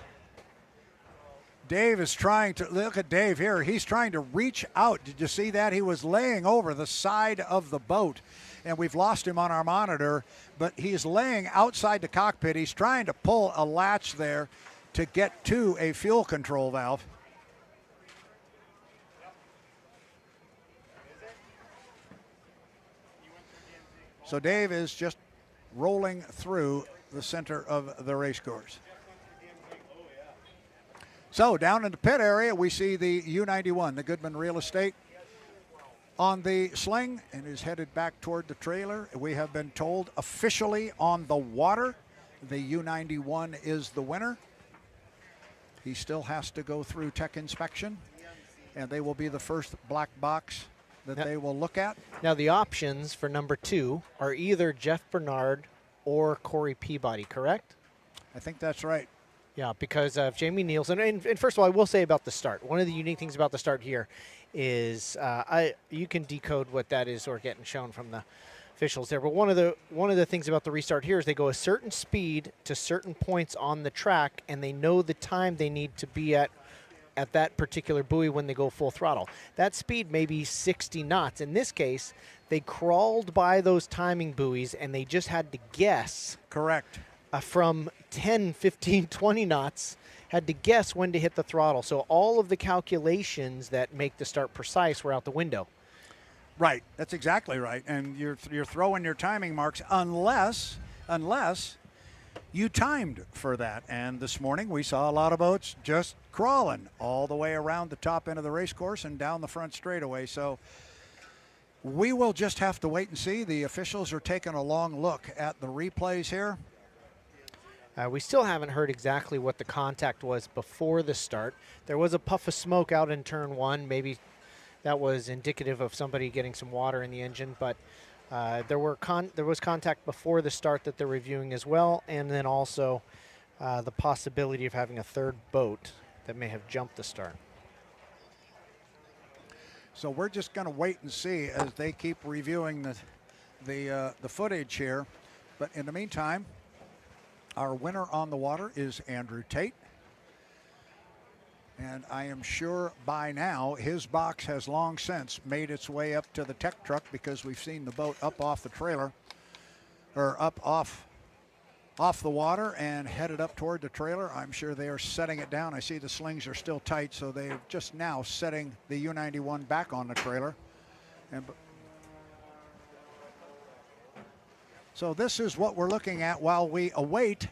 Dave is trying to, look at Dave here. He's trying to reach out. Did you see that? He was laying over the side of the boat, and we've lost him on our monitor, but he's laying outside the cockpit. He's trying to pull a latch there to get to a fuel control valve. So Dave is just rolling through the center of the race course. So down in the pit area, we see the U-91, the Goodman Real Estate, on the sling and is headed back toward the trailer. We have been told officially on the water, the U-91 is the winner. He still has to go through tech inspection, and they will be the first black box that they will look at. Now the options for number 2 are either Jeff Bernard or Corey Peabody, correct? I think that's right. Yeah, because of Jamie Nilsen. And first of all, I will say about the start. One of the unique things about the start here is you can decode what that is or getting shown from the officials there. But one of the things about the restart here is they go a certain speed to certain points on the track, and they know the time they need to be at that particular buoy when they go full throttle. That speed may be 60 knots. In this case, they crawled by those timing buoys, and they just had to guess. Correct. From 10, 15, 20 knots, had to guess when to hit the throttle. So all of the calculations that make the start precise were out the window. Right, that's exactly right. And you're throwing your timing marks unless you timed for that. And this morning we saw a lot of boats just crawling all the way around the top end of the race course and down the front straightaway. So we will just have to wait and see. The officials are taking a long look at the replays here. We still haven't heard exactly what the contact was before the start. There was a puff of smoke out in turn 1. Maybe that was indicative of somebody getting some water in the engine, but there was contact before the start that they're reviewing as well, and then also the possibility of having a third boat that may have jumped the start. So we're just going to wait and see as they keep reviewing the footage here. But in the meantime, our winner on the water is Andrew Tate. And I am sure by now his box has long since made its way up to the tech truck, because we've seen the boat up off the trailer, or up off the water and headed up toward the trailer. I'm sure they are setting it down. I see the slings are still tight, so they're just now setting the U-91 back on the trailer. And so this is what we're looking at while we await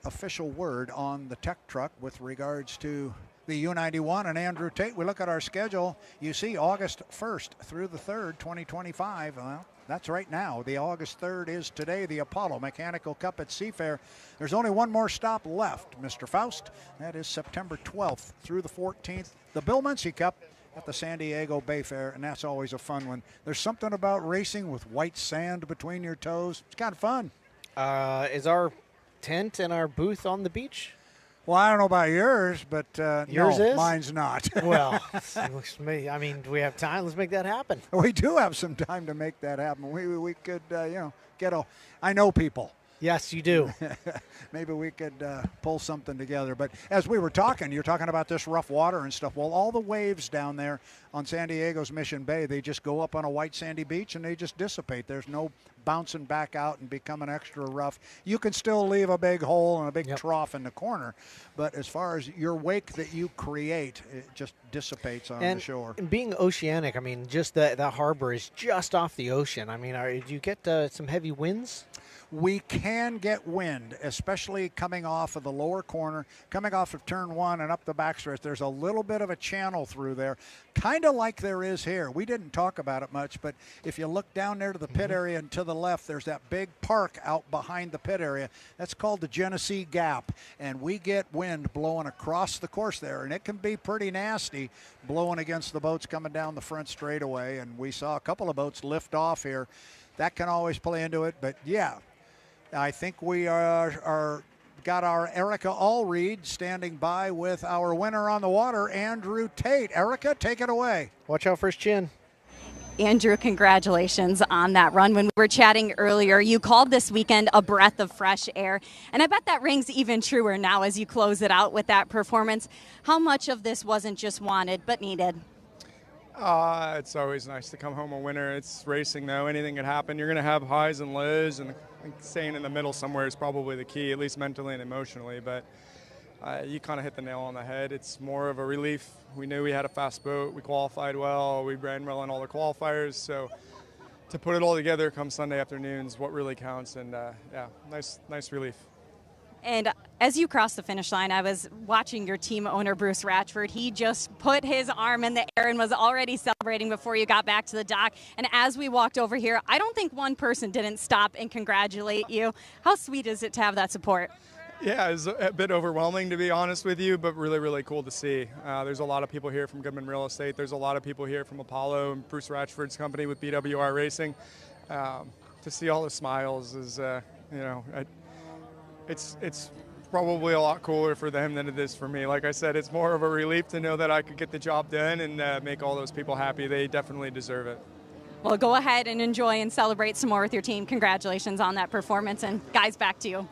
official word on the tech truck with regards to the U-91 and Andrew Tate. We look at our schedule. You see August 1st through the 3rd, 2025. Well, that's right now. The August 3rd is today, the Apollo Mechanical Cup at Seafair. There's only one more stop left, Mr. Faust. That is September 12th through the 14th. The Bill Munsey Cup at the San Diego Bay Fair, and that's always a fun one. There's something about racing with white sand between your toes. It's kind of fun. Is our tent and our booth on the beach? Well, I don't know about yours, but yours no, is? mine's not. Well, I mean, do we have time? Let's make that happen. We do have some time to make that happen. We could, get a. I know people. Yes, you do. Maybe we could pull something together. But as we were talking, you're talking about this rough water and stuff. Well, all the waves down there on San Diego's Mission Bay, they just go up on a white sandy beach and they just dissipate. There's no bouncing back out and becoming extra rough. You can still leave a big hole and a big trough in the corner, but as far as your wake that you create, it just dissipates on the shore. And being oceanic, I mean, just that harbor is just off the ocean. I mean, do you get some heavy winds? we can get wind, especially coming off of the lower corner, coming off of turn 1 and up the backstretch. There's a little bit of a channel through there, kind of like there is here. We didn't talk about it much, but if you look down there to the pit area and to the left, there's that big park out behind the pit area. That's called the Genesee Gap, and we get wind blowing across the course there, and it can be pretty nasty blowing against the boats coming down the front straightaway, and we saw a couple of boats lift off here. That can always play into it, but yeah, I think we are got our Erica Allreed standing by with our winner on the water, Andrew Tate. Erica, take it away. Watch out for his chin. Andrew, congratulations on that run. When we were chatting earlier, you called this weekend a breath of fresh air, and I bet that rings even truer now as you close it out with that performance. How much of this wasn't just wanted but needed? It's always nice to come home a winner. It's racing, though. Anything can happen. You're going to have highs and lows, and I think staying in the middle somewhere is probably the key, at least mentally and emotionally. But you kind of hit the nail on the head. It's more of a relief. We knew we had a fast boat. We qualified well. We ran well in all the qualifiers. So to put it all together come Sunday afternoon is what really counts. And, yeah, nice relief. And as you crossed the finish line, I was watching your team owner, Bruce Ratchford. He just put his arm in the air and was already celebrating before you got back to the dock. And as we walked over here, I don't think one person didn't stop and congratulate you. How sweet is it to have that support? Yeah, it was a bit overwhelming, to be honest with you, but really, really cool to see. There's a lot of people here from Goodman Real Estate. There's a lot of people here from Apollo and Bruce Ratchford's company with BWR Racing. To see all the smiles is, it's probably a lot cooler for them than it is for me. Like I said, it's more of a relief to know that I could get the job done and make all those people happy. They definitely deserve it. Well, go ahead and enjoy and celebrate some more with your team. Congratulations on that performance. And guys, back to you.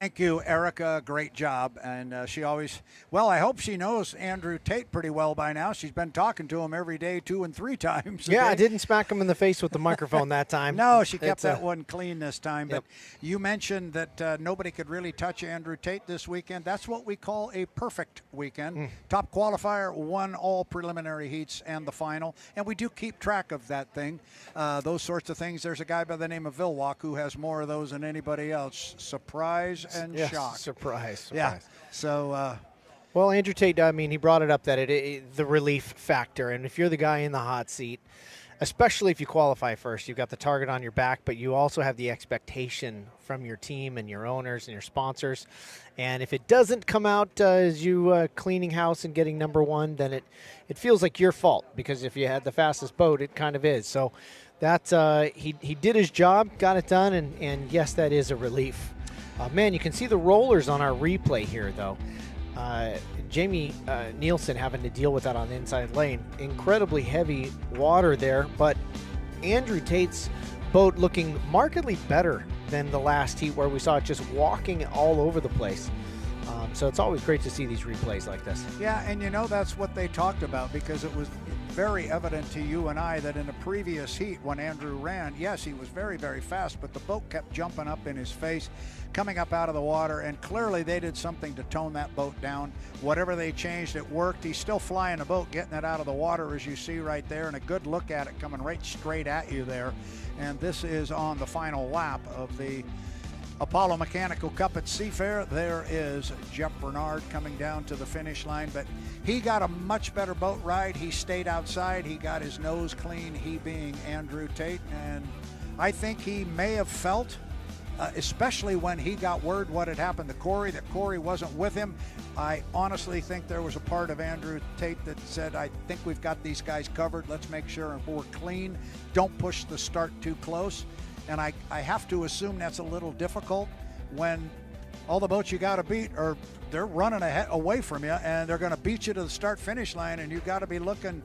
Thank you, Erica. Great job. And she always, well, I hope she knows Andrew Tate pretty well by now. She's been talking to him every day 2 and 3 times. Yeah, I didn't smack him in the face with the microphone that time. No, she kept that one clean this time. Yep. But you mentioned that nobody could really touch Andrew Tate this weekend. That's what we call a perfect weekend. Top qualifier, won all preliminary heats and the final. And we do keep track of that thing. Those sorts of things. There's a guy by the name of Villwock who has more of those than anybody else. Surprise and yes, shock. Surprise. Yeah. So, well, Andrew Tate, I mean, he brought it up that the relief factor. And if you're the guy in the hot seat, especially if you qualify first, you've got the target on your back, but you also have the expectation from your team and your owners and your sponsors. And if it doesn't come out as you cleaning house and getting number one, then it feels like your fault, because if you had the fastest boat, it kind of is. So that he did his job, got it done, and yes, that is a relief. Man, you can see the rollers on our replay here, though. Jamie Nilsen having to deal with that on the inside lane. Incredibly heavy water there, but Andrew Tate's boat looking markedly better than the last heat where we saw it just walking all over the place. So it's always great to see these replays like this. yeah, and that's what they talked about, because it was very evident to you and I that in the previous heat when Andrew ran, yes, he was very, very fast, but the boat kept jumping up in his face, coming up out of the water, and clearly they did something to tone that boat down. Whatever they changed, it worked. He's still flying the boat, getting it out of the water, as you see right there, and a good look at it coming right straight at you there. And this is on the final lap of the Apollo Mechanical Cup at Seafair. There is Jeff Bernard coming down to the finish line, but he got a much better boat ride. He stayed outside. He got his nose clean, he being Andrew Tate, and I think he may have felt, especially when he got word what had happened to Corey, that Corey wasn't with him. I honestly think there was a part of Andrew Tate that said, I think we've got these guys covered. Let's make sure we're clean. Don't push the start too close. And I have to assume that's a little difficult when all the boats you got to beat they're running away from you, and they're going to beat you to the start-finish line, and you got to be looking,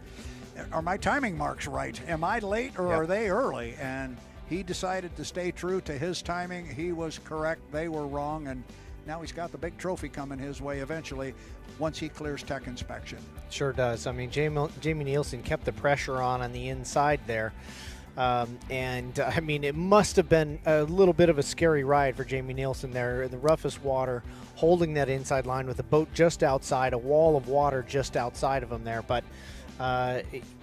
are my timing marks right? Am I late or are they early? And he decided to stay true to his timing. He was correct. They were wrong, and now he's got the big trophy coming his way eventually once he clears tech inspection. Sure does. I mean, Jamie Nielsen kept the pressure on the inside there. I mean, it must have been a little bit of a scary ride for Jamie Nilsen there in the roughest water, holding that inside line with a boat just outside, a wall of water just outside of him there. But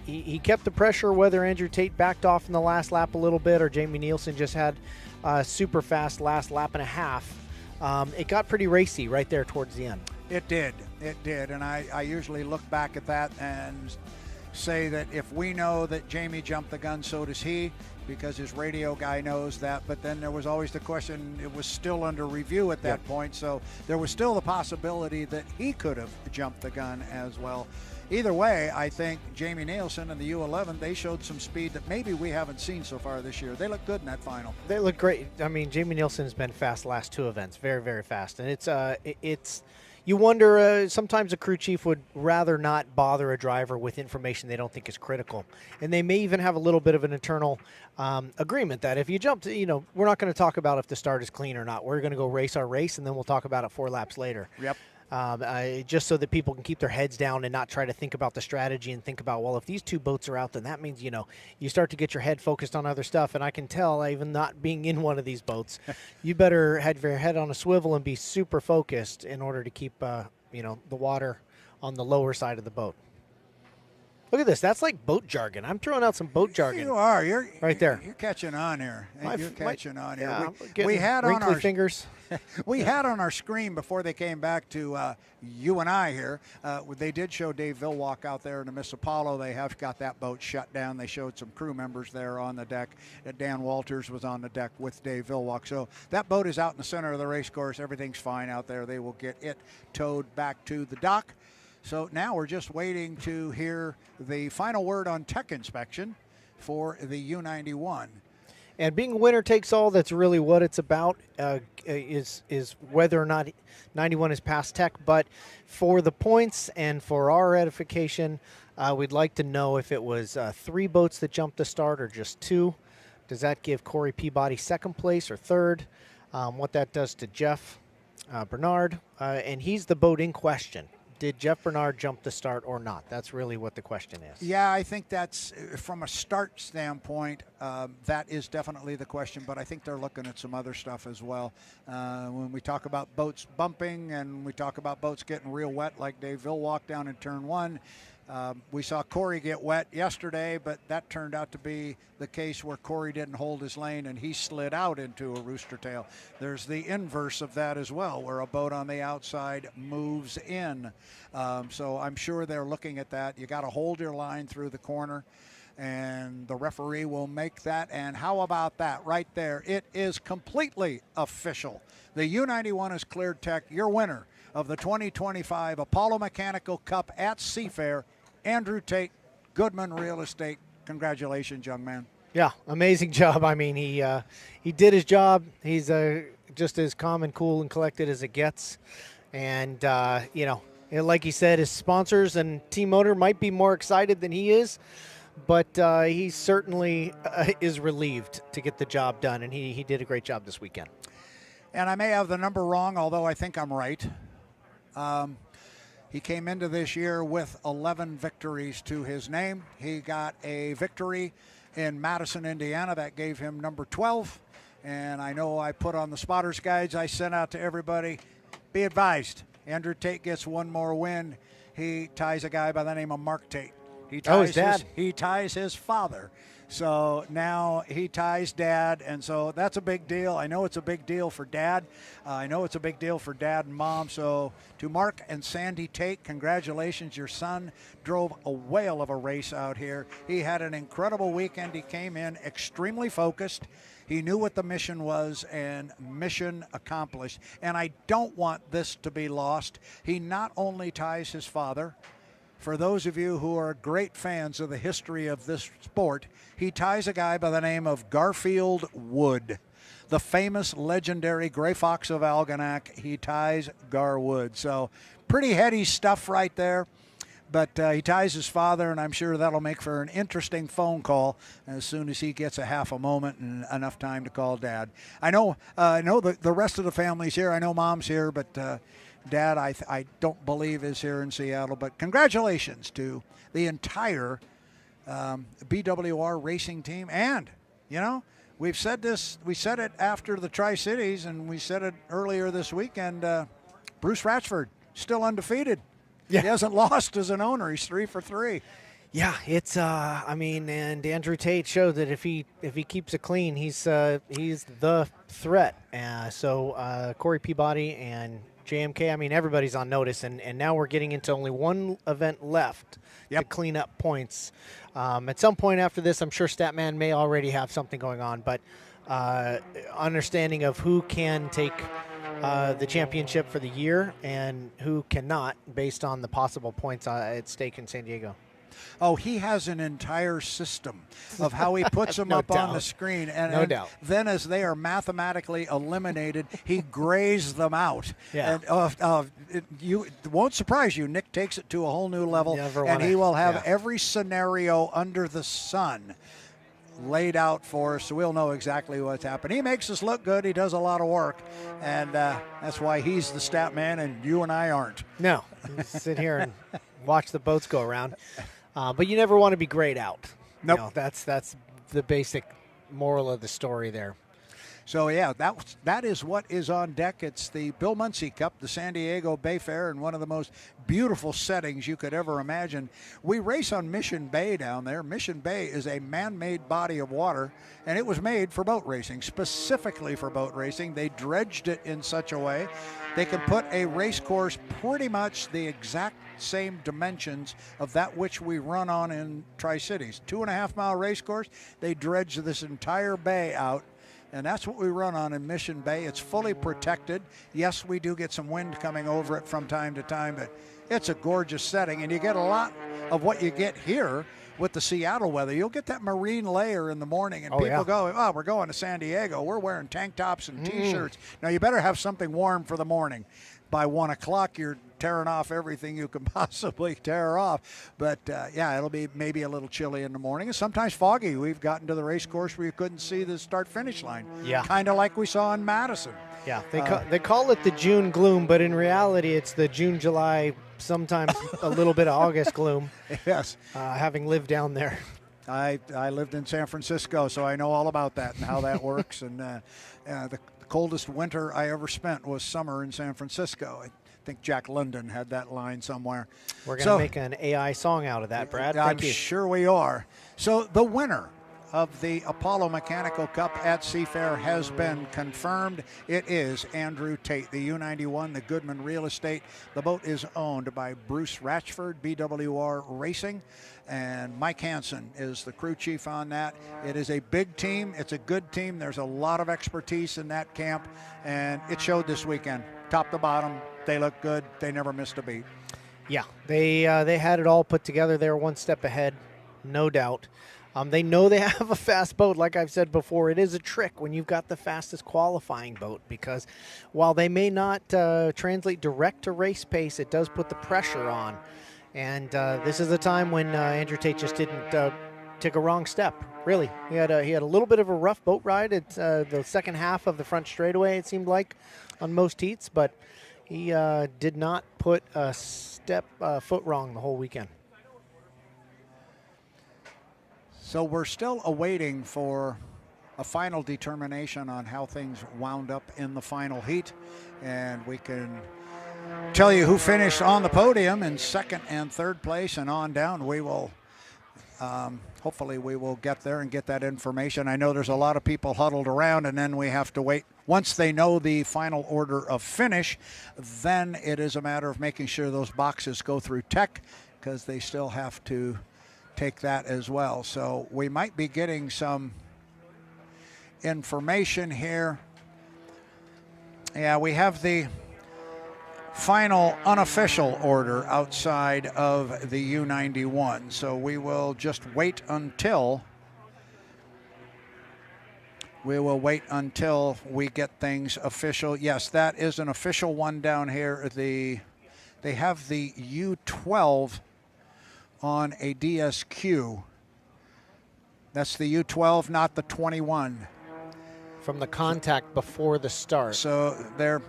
he kept the pressure, whether Andrew Tate backed off in the last lap a little bit or Jamie Nilsen just had a super fast last lap and a half. It got pretty racy right there towards the end. It did. And I usually look back at that and say that if we know that Jamie jumped the gun, so does he, because his radio guy knows that. But then there was always the question, it was still under review at that point, so there was still the possibility that he could have jumped the gun as well. Either way, I think Jamie Nilsen and the U11, they showed some speed that maybe we haven't seen so far this year. They look good in that final. They look great. I mean, Jamie Nilsen has been fast the last two events, very, very fast. And it's you wonder, sometimes a crew chief would rather not bother a driver with information they don't think is critical. And they may even have a little bit of an internal agreement that if you jump to, we're not going to talk about if the start is clean or not. We're going to go race our race, and then we'll talk about it 4 laps later. Yep. Just so that people can keep their heads down and not try to think about the strategy and think about, well, if these two boats are out, then that means, you start to get your head focused on other stuff. And I can tell, even not being in one of these boats, you better have your head on a swivel and be super focused in order to keep, the water on the lower side of the boat. Look at this. That's like boat jargon. I'm throwing out some boat jargon. You are. You're right there. You're catching on here. You're catching on here. Yeah, we had on our fingers. We had on our screen before they came back to you and I here. They did show Dave Villwock out there in the Miss Apollo. They have got that boat shut down. They showed some crew members there on the deck. Dan Walters was on the deck with Dave Villwock. So that boat is out in the center of the race course. Everything's fine out there. They will get it towed back to the dock. So now we're just waiting to hear the final word on tech inspection for the U91. And being winner takes all, that's really what it's about, is whether or not 91 is past tech. But for the points and for our edification, we'd like to know if it was 3 boats that jumped the start or just 2. Does that give Corey Peabody second place or third? What that does to Jeff Bernard. And he's the boat in question. Did Jeff Bernard jump the start or not? That's really what the question is. Yeah, I think that's, from a start standpoint, that is definitely the question, but I think they're looking at some other stuff as well. When we talk about boats bumping and we talk about boats getting real wet, like Dave Villwock down in turn 1, we saw Corey get wet yesterday, but that turned out to be the case where Corey didn't hold his lane and he slid out into a rooster tail. There's the inverse of that as well, where a boat on the outside moves in. So I'm sure they're looking at that. You got to hold your line through the corner, and the referee will make that. And how about that right there? It is completely official. The U91 has cleared tech. Your winner of the 2025 Apollo Mechanical Cup at Seafair, Andrew Tate, Goodman Real Estate. Congratulations, young man. Yeah, amazing job. I mean, he did his job. He's just as calm and cool and collected as it gets. And, like he said, his sponsors and Team Motor might be more excited than he is, but he certainly is relieved to get the job done, and he did a great job this weekend. And I may have the number wrong, although I think I'm right. He came into this year with 11 victories to his name. He got a victory in Madison, Indiana. That gave him number 12. And I know I put on the spotters guides I sent out to everybody, be advised, Andrew Tate gets one more win. He ties a guy by the name of Mark Tate. He ties his father. So now he ties Dad, and so that's a big deal. I know it's a big deal for Dad. I know it's a big deal for Dad and Mom. So to Mark and Sandy Tate, congratulations. Your son drove a whale of a race out here. He had an incredible weekend. He came in extremely focused. He knew what the mission was, and mission accomplished. And I don't want this to be lost. He not only ties his father. For those of you who are great fans of the history of this sport, he ties a guy by the name of Garfield Wood, the famous legendary Gray Fox of Algonac. He ties Gar Wood. So pretty heady stuff right there. But he ties his father, and I'm sure that'll make for an interesting phone call as soon as he gets a half a moment and enough time to call Dad. I know the rest of the family's here. I know Mom's here, but Dad, I don't believe is here in Seattle. But congratulations to the entire BWR racing team. And, you know, we've said this, we said it after the Tri-Cities, and we said it earlier this weekend. Bruce Ratchford, still undefeated. Yeah. He hasn't lost as an owner. He's 3 for 3. Yeah, it's I mean, and Andrew Tate showed that if he keeps it clean, he's the threat. So Corey Peabody and JMK, I mean, everybody's on notice, and now we're getting into only one event left to clean up points. At some point after this, I'm sure Statman may already have something going on, but understanding of who can take the championship for the year and who cannot based on the possible points at stake in San Diego. Oh, he has an entire system of how he puts them No up on doubt. the screen. And, No and doubt. then as they are mathematically eliminated, he grays them out. Yeah. And it won't surprise you. Nick takes it to a whole new level, and he will have every scenario under the sun laid out for us, so we'll know exactly what's happening. He makes us look good. He does a lot of work, and that's why he's the stat man, and you and I aren't. No, you sit here and watch the boats go around. But you never want to be grayed out. Nope. You know, that's the basic moral of the story there. So, yeah, that is what is on deck. It's the Bill Munsey Cup, the San Diego Bay Fair, in one of the most beautiful settings you could ever imagine. We race on Mission Bay down there. Mission Bay is a man-made body of water, and it was made for boat racing, specifically for boat racing. They dredged it in such a way they can put a race course pretty much the exact same dimensions of that which we run on in Tri-Cities. 2.5-mile race course, they dredged this entire bay out. And that's what we run on in Mission Bay. It's fully protected. Yes, we do get some wind coming over it from time to time, but it's a gorgeous setting. And you get a lot of what you get here with the Seattle weather. You'll get that marine layer in the morning, and people go, oh, we're going to San Diego. We're wearing tank tops and T-shirts. Now, you better have something warm for the morning. By 1 o'clock, you're tearing off everything you can possibly tear off. But, yeah, it'll be maybe a little chilly in the morning and sometimes foggy. We've gotten to the race course where you couldn't see the start-finish line. Yeah. Kind of like we saw in Madison. Yeah, they call it the June gloom, but in reality it's the June, July, sometimes a little bit of August gloom. Yes. Having lived down there. I lived in San Francisco, so I know all about that and how that works. And the coldest winter I ever spent was summer in San Francisco. I think Jack London had that line somewhere. We're going to make an AI song out of that, Brad. I'm Thank you. sure we are. So the winner of the Apollo Mechanical Cup at Seafair has been confirmed. It is Andrew Tate, the U-91, the Goodman Real Estate. The boat is owned by Bruce Ratchford, BWR Racing, and Mike Hansen is the crew chief on that. It is a big team. It's a good team. There's a lot of expertise in that camp, and it showed this weekend. Top to bottom, they look good. They never missed a beat. Yeah, they had it all put together. They were one step ahead, no doubt. They know they have a fast boat. Like I've said before, it is a trick when you've got the fastest qualifying boat, because while they may not translate direct to race pace, it does put the pressure on. And this is a time when Andrew Tate just didn't take a wrong step. Really, he had a little bit of a rough boat ride at the second half of the front straightaway, it seemed like, on most heats, but he did not put a foot wrong the whole weekend. So we're still awaiting for a final determination on how things wound up in the final heat, and we can tell you who finished on the podium in second and third place and on down. We will hopefully we will get there and get that information. I know there's a lot of people huddled around, and then we have to wait. Once they know the final order of finish, then it is a matter of making sure those boxes go through tech, because they still have to take that as well. So we might be getting some information here. Yeah, we have the final unofficial order outside of the U-91. So we will just wait until we get things official. Yes, that is an official one down here. They have the U-12 on a DSQ. That's the U-12, not the 21. From the contact before the start. So they're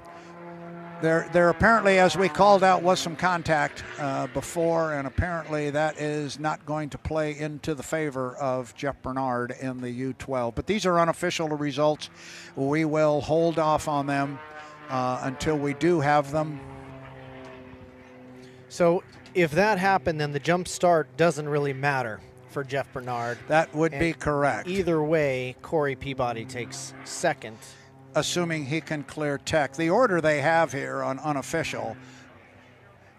There apparently, as we called out, was some contact before, and apparently that is not going to play into the favor of Jeff Bernard in the U12. But these are unofficial results. We will hold off on them until we do have them. So if that happened, then the jump start doesn't really matter for Jeff Bernard. That would be correct. Either way, Corey Peabody takes second. Assuming he can clear tech. The order they have here on unofficial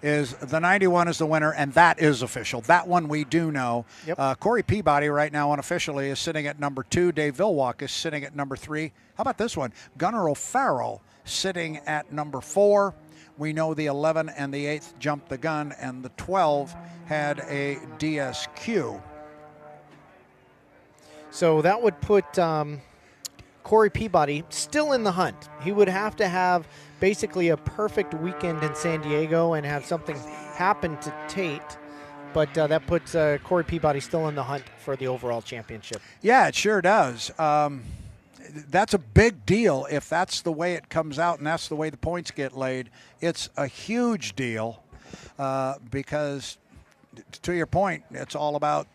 is the 91 is the winner, and that is official. That one we do know. Yep. Corey Peabody right now unofficially is sitting at number 2. Dave Villwock is sitting at number 3. How about this one? Gunnar O'Farrell sitting at number 4. We know the 11 and the 8th jumped the gun, and the 12 had a DSQ. So that would put Corey Peabody still in the hunt. He would have to have basically a perfect weekend in San Diego and have something happen to Tate, but that puts Corey Peabody still in the hunt for the overall championship. Yeah, it sure does. That's a big deal if that's the way it comes out and that's the way the points get laid. It's a huge deal because, to your point, it's all about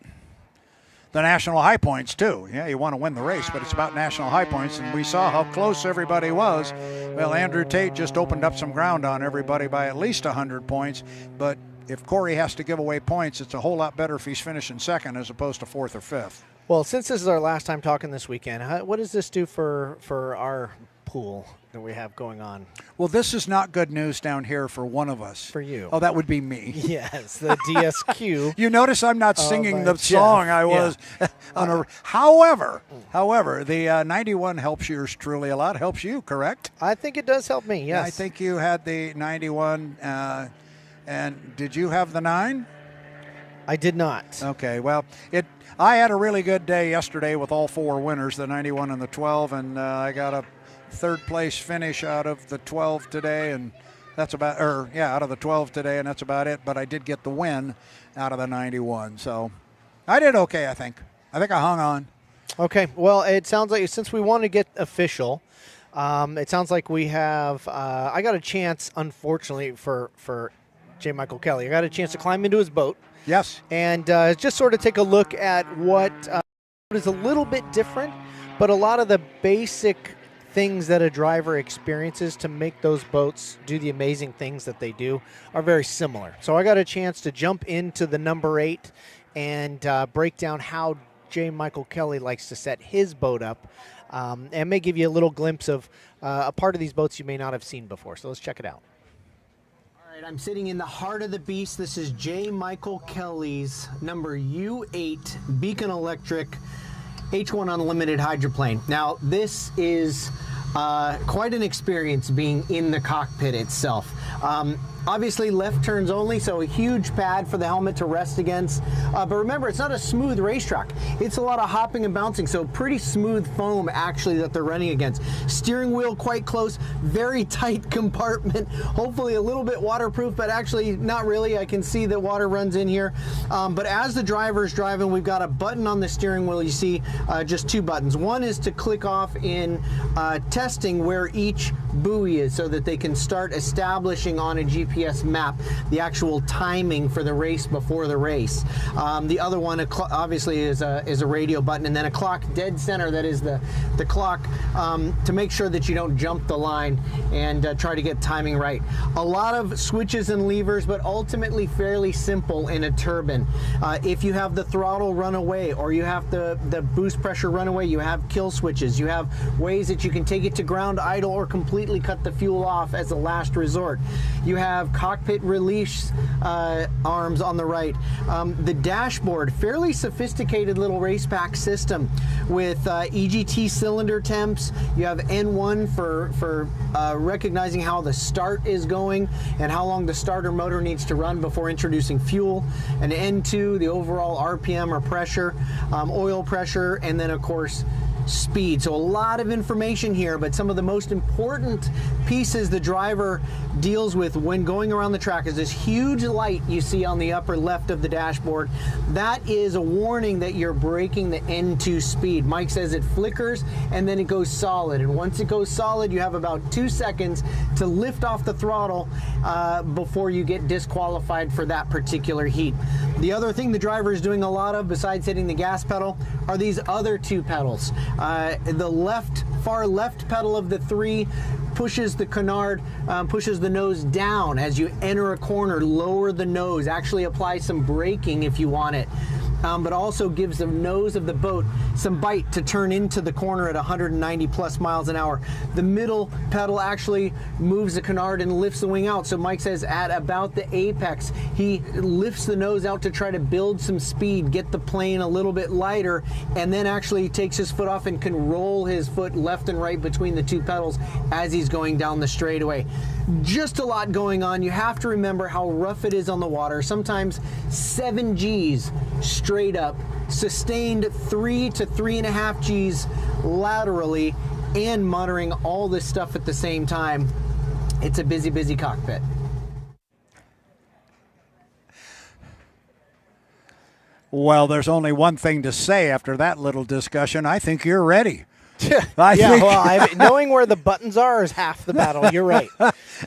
the national high points too. Yeah, you want to win the race, but it's about national high points, and we saw how close everybody was. Well, Andrew Tate just opened up some ground on everybody by at least 100 points, but if Corey has to give away points, it's a whole lot better if he's finishing second as opposed to 4th or 5th. Well, since this is our last time talking this weekend, what does this do for our pool that we have going on? Well, this is not good news down here for one of us. For you. Oh, that would be me. Yes, the DSQ. You notice I'm not singing the Jeff. song I was on a. However, the 91 helps yours truly a lot. Helps you, correct? I think it does help me, yes. I think you had the 91, and did you have the 9? I did not. Okay, well, I had a really good day yesterday with all 4 winners, the 91 and the 12, and I got a 3rd place finish out of the 12 today, and that's about, out of the 12 today, and that's about it. But I did get the win out of the 91, so I did okay. I think I hung on. Okay, well, it sounds like since we want to get official, it sounds like we have. I got a chance, unfortunately, for J. Michael Kelly. I got a chance to climb into his boat. Yes, and just sort of take a look at what is a little bit different, but a lot of the basic things that a driver experiences to make those boats do the amazing things that they do are very similar. So I got a chance to jump into the number 8 and break down how J. Michael Kelly likes to set his boat up, and may give you a little glimpse of a part of these boats you may not have seen before. So let's check it out. I'm sitting in the heart of the beast. This is J. Michael Kelly's number U8 Beacon Electric H1 Unlimited hydroplane. Now, this is quite an experience being in the cockpit itself. Obviously left turns only, so a huge pad for the helmet to rest against. But remember, it's not a smooth racetrack. It's a lot of hopping and bouncing, so pretty smooth foam actually that they're running against. Steering wheel quite close, very tight compartment. Hopefully a little bit waterproof, but actually not really. I can see that water runs in here. But as the driver's driving, we've got a button on the steering wheel. You see just 2 buttons. One is to click off in testing where each buoy is so that they can start establishing on a GPS map the actual timing for the race before the race. The other one obviously is a radio button, and then a clock dead center that is the clock to make sure that you don't jump the line and try to get timing right. A lot of switches and levers, but ultimately fairly simple in a turbine. If you have the throttle run away or you have the boost pressure run away, you have kill switches. You have ways that you can take it to ground idle or completely cut the fuel off as a last resort. You have cockpit release arms on the right. The dashboard, fairly sophisticated little race pack system with EGT cylinder temps. You have N1 for recognizing how the start is going and how long the starter motor needs to run before introducing fuel. And N2, the overall RPM or pressure, oil pressure, and then of course speed. So a lot of information here, but some of the most important pieces the driver deals with when going around the track is this huge light you see on the upper left of the dashboard. That is a warning that you're breaking the N2 speed. Mike says it flickers and then it goes solid. And once it goes solid, you have about 2 seconds to lift off the throttle before you get disqualified for that particular heat. The other thing the driver is doing a lot of, besides hitting the gas pedal, are these other two pedals. The far left pedal of the three pushes the canard, pushes the nose down as you enter a corner. Lower the nose, actually apply some braking if you want it. But also gives the nose of the boat some bite to turn into the corner at 190 plus miles an hour. The middle pedal actually moves the canard and lifts the wing out. So Mike says at about the apex, he lifts the nose out to try to build some speed, get the plane a little bit lighter, and then actually takes his foot off and can roll his foot left and right between the two pedals as he's going down the straightaway. Just a lot going on. You have to remember how rough it is on the water. Sometimes 7 Gs straight up, sustained 3 to 3.5 Gs laterally, and muttering all this stuff at the same time. It's a busy, busy cockpit. Well, there's only one thing to say after that little discussion. I think you're ready. Knowing where the buttons are is half the battle. You're right.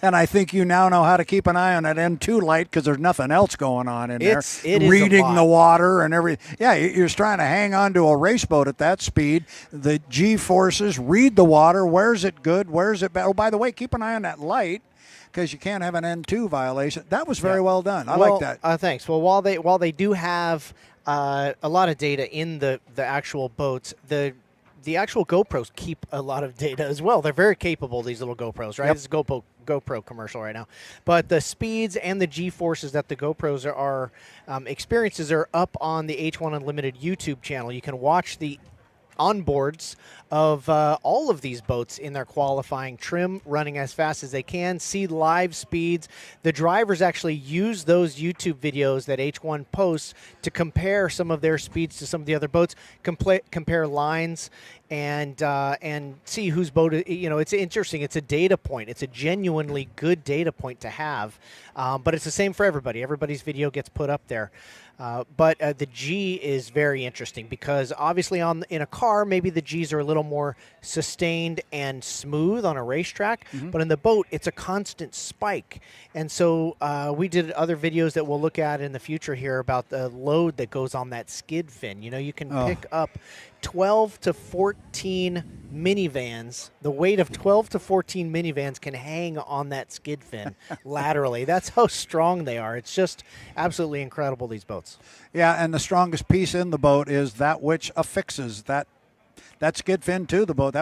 And I think you now know how to keep an eye on that N2 light because there's nothing else going on in there. It is reading the water and everything. Yeah, you're just trying to hang on to a race boat at that speed. The G-forces, read the water. Where's it good? Where's it bad? Oh, by the way, keep an eye on that light because you can't have an N2 violation. That was very well done. I like that. Thanks. Well, while they do have a lot of data in the actual boats, the actual GoPros keep a lot of data as well. They're very capable, these little GoPros, right? Yep. This is a GoPro commercial right now. But the speeds and the G-forces that the GoPros are experiences are up on the H1 Unlimited YouTube channel. You can watch the onboards of all of these boats in their qualifying trim, running as fast as they can, see live speeds. The drivers actually use those YouTube videos that H1 posts to compare some of their speeds to some of the other boats, compare lines, and see whose boat. It's interesting. It's a data point. It's a genuinely good data point to have, but it's the same for everybody. Everybody's video gets put up there. But the G is very interesting because obviously in a car, maybe the Gs are a little more sustained and smooth on a racetrack, but in the boat, it's a constant spike. And so we did other videos that we'll look at in the future here about the load that goes on that skid fin. You can pick up 12 to 14 minivans. The weight of 12 to 14 minivans can hang on that skid fin laterally. That's how strong they are. It's just absolutely incredible, these boats. Yeah, and the strongest piece in the boat is that which affixes that skid fin to the boat.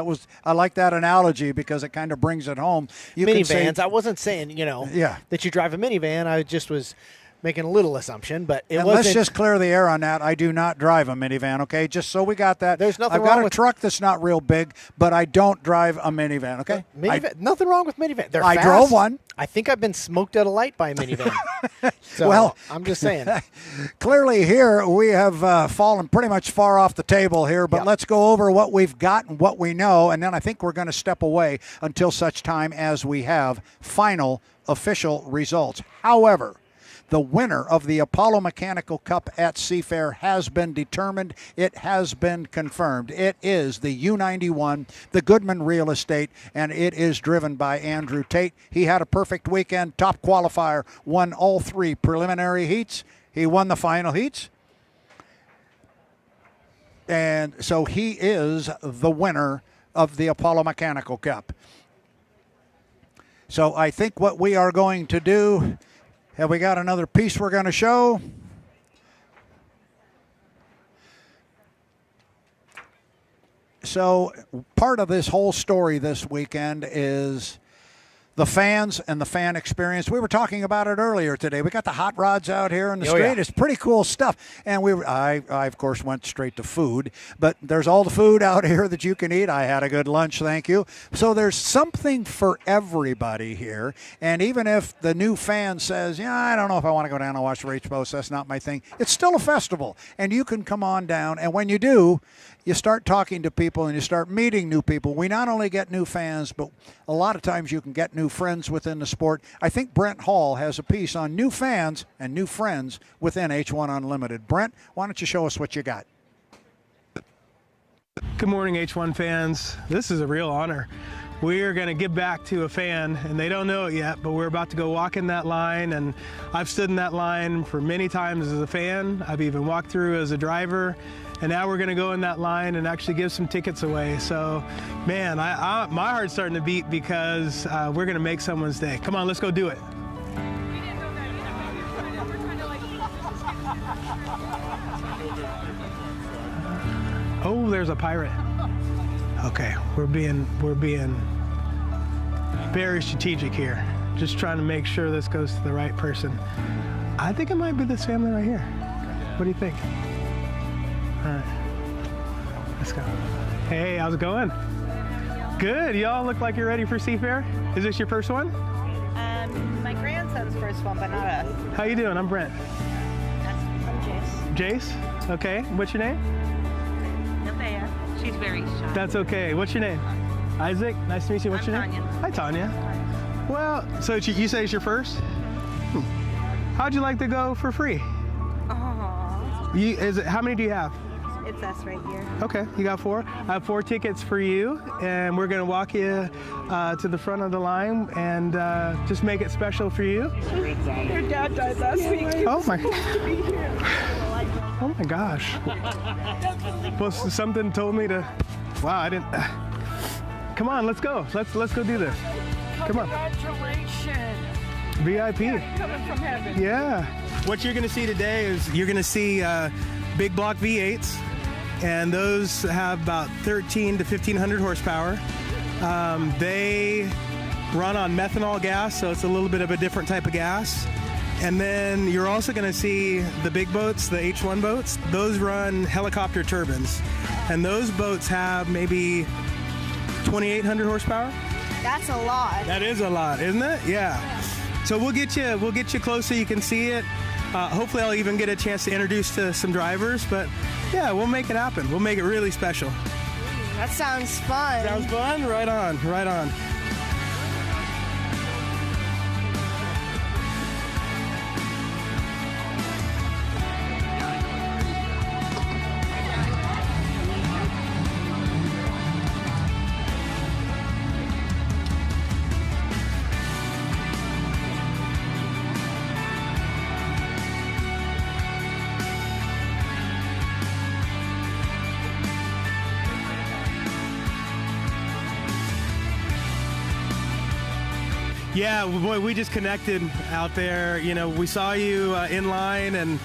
I like that analogy because it kind of brings it home. Minivans. I wasn't saying, that you drive a minivan. I just was making a little assumption, but it wasn't. Let's just clear the air on that. I do not drive a minivan, okay? Just so we got that. There's nothing I've wrong got a with truck that's not real big, but I don't drive a minivan, okay? Nothing wrong with minivan. They're I fast. drove one. I think I've been smoked at a light by a minivan. So, well, I'm just saying. Clearly here we have fallen pretty much far off the table here, but let's go over what we've got and what we know, and then I think we're going to step away until such time as we have final official results. However, the winner of the Apollo Mechanical Cup at Seafair has been determined. It has been confirmed. It is the U91, the Goodman Real Estate, and it is driven by Andrew Tate. He had a perfect weekend, top qualifier, won all 3 preliminary heats. He won the final heats. And so he is the winner of the Apollo Mechanical Cup. So I think what we are going to do, have we got another piece we're going to show? So part of this whole story this weekend is the fans and the fan experience. We were talking about it earlier today. We got the hot rods out here in the street. Yeah. It's pretty cool stuff. And I of course went straight to food, but there's all the food out here that you can eat. I had a good lunch, thank you. So there's something for everybody here. And even if the new fan says, yeah, I don't know if I want to go down and watch the race boats, that's not my thing, it's still a festival. And you can come on down. And when you do, you start talking to people and you start meeting new people. We not only get new fans, but a lot of times you can get new friends within the sport. I think Brent Hall has a piece on new fans and new friends within H1 Unlimited. Brent, why don't you show us what you got? Good morning, H1 fans. This is a real honor. We are going to give back to a fan, and they don't know it yet, but we're about to go walk in that line, and I've stood in that line for many times as a fan. I've even walked through as a driver, and now we're going to go in that line and actually give some tickets away. So, man, my heart's starting to beat because we're going to make someone's day. Come on, let's go do it. Oh, there's a pirate. Okay, we're being very strategic here. Just trying to make sure this goes to the right person. I think it might be this family right here. What do you think? All right, let's go. Hey, how's it going? Good, y'all look like you're ready for Seafair. Is this your first one? My grandson's first one, but not us. How you doing? I'm Brent. I'm Jace. Jace? Okay, what's your name? Nevaeh. She's very shy. That's okay. What's your name? Isaac. Nice to meet you. What's your name? Tanya. Hi, Tanya. Well, so you say it's your first? How'd you like to go for free? Aww. How many do you have? It's us right here. Okay, you got 4. I have 4 tickets for you, and we're gonna walk you to the front of the line and just make it special for you. Your dad died last week. Oh my! Oh my gosh! Well, something told me to. Wow, I didn't. Come on, let's go. Let's go do this. Come on. Congratulations. VIP. Coming from heaven. Yeah. What you're gonna see today is you're gonna see big block V8s, and those have about 13 to 1500 horsepower. They run on methanol gas, so it's a little bit of a different type of gas. And then you're also going to see the big boats, the H1 boats. Those run helicopter turbines, and those boats have maybe 2800 horsepower. That's a lot. That is a lot, isn't it? Yeah. So we'll get you close so you can see it. Hopefully I'll even get a chance to introduce to some drivers, but yeah, we'll make it happen. We'll make it really special. That sounds fun. Sounds fun? Right on, right on. Yeah, boy, we just connected out there. You know, we saw you in line, and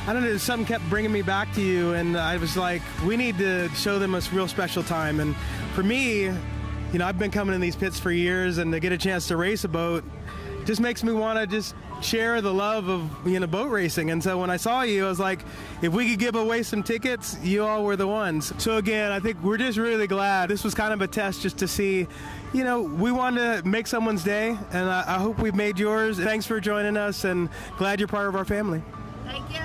I don't know, something kept bringing me back to you, and I was like, we need to show them a real special time. And for me, you know, I've been coming in these pits for years, and to get a chance to race a boat just makes me want to just share the love of, you know, boat racing. And so when I saw you, I was like, if we could give away some tickets, you all were the ones. So again, I think we're just really glad. This was kind of a test just to see, you know, we wanted to make someone's day, and I hope we've made yours. Thanks for joining us, and glad you're part of our family. Thank you.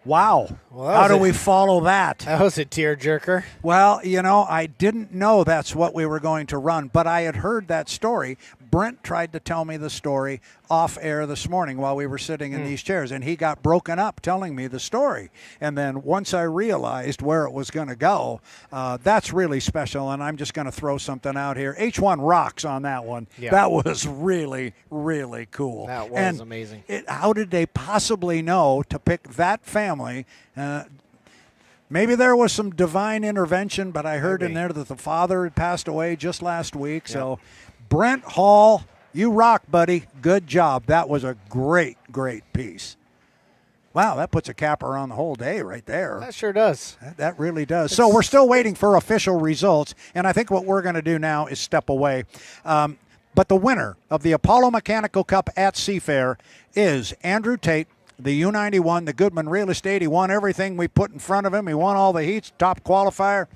Wow. Well, how do we follow that? That was a tearjerker. Well, you know, I didn't know that's what we were going to run, but I had heard that story. Brent tried to tell me the story off air this morning while we were sitting in these chairs, and he got broken up telling me the story. And then once I realized where it was going to go, that's really special, and I'm just going to throw something out here. H1 rocks on that one. Yeah. That was really, really cool. That was and amazing. How did they possibly know to pick that family? Maybe there was some divine intervention, but I heard in there that the father had passed away just last week. Yep. So, Brent Hall, you rock, buddy. Good job. That was a great, great piece. Wow, that puts a capper on the whole day right there. That sure does. That really does. So we're still waiting for official results, and I think what we're going to do now is step away. But the winner of the Apollo Mechanical Cup at Seafair is Andrew Tate, the U91, the Goodman Real Estate. He won everything we put in front of him. He won all the heats, top qualifier.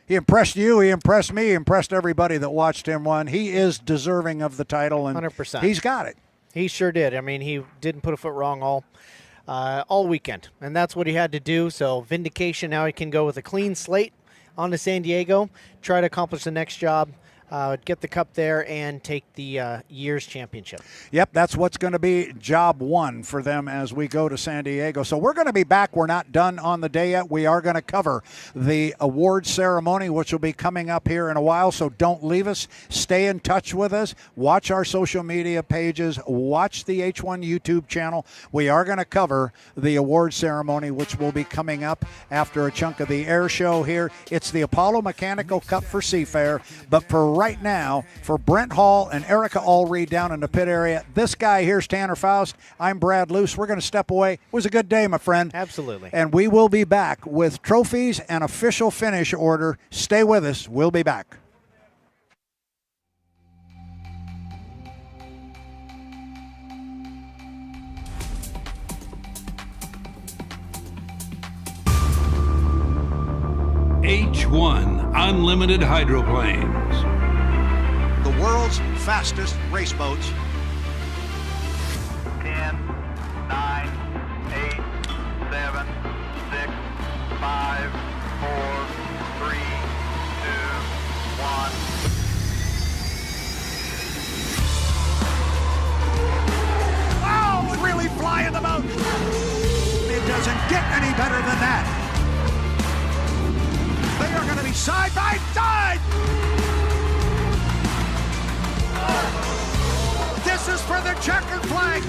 He impressed you. He impressed me. He impressed everybody that watched him win. He is deserving of the title, and 100%. He's got it. He sure did. I mean, he didn't put a foot wrong all weekend, and that's what he had to do. So vindication. Now he can go with a clean slate on to San Diego, try to accomplish the next job, get the cup there, and take the year's championship. Yep, that's what's going to be job one for them as we go to San Diego. So we're going to be back. We're not done on the day yet. We are going to cover the award ceremony, which will be coming up here in a while. So don't leave us. Stay in touch with us. Watch our social media pages. Watch the H1 YouTube channel. We are going to cover the award ceremony, which will be coming up after a chunk of the air show here. It's the Apollo Mechanical Cup for Seafair. But for right now, for Brent Hall and Erica Allreed down in the pit area, this guy here's Tanner Faust. I'm Brad Luce. We're going to step away. It was a good day, my friend. Absolutely. And we will be back with trophies and official finish order. Stay with us. We'll be back. H1 Unlimited Hydroplanes. The world's fastest race boats. 10, 9, 8, 7, 6, 5, 4, 3, 2, 1. Oh, it's really flying the boat. It doesn't get any better than that. They are going to be side by side. This is for the checkered flag.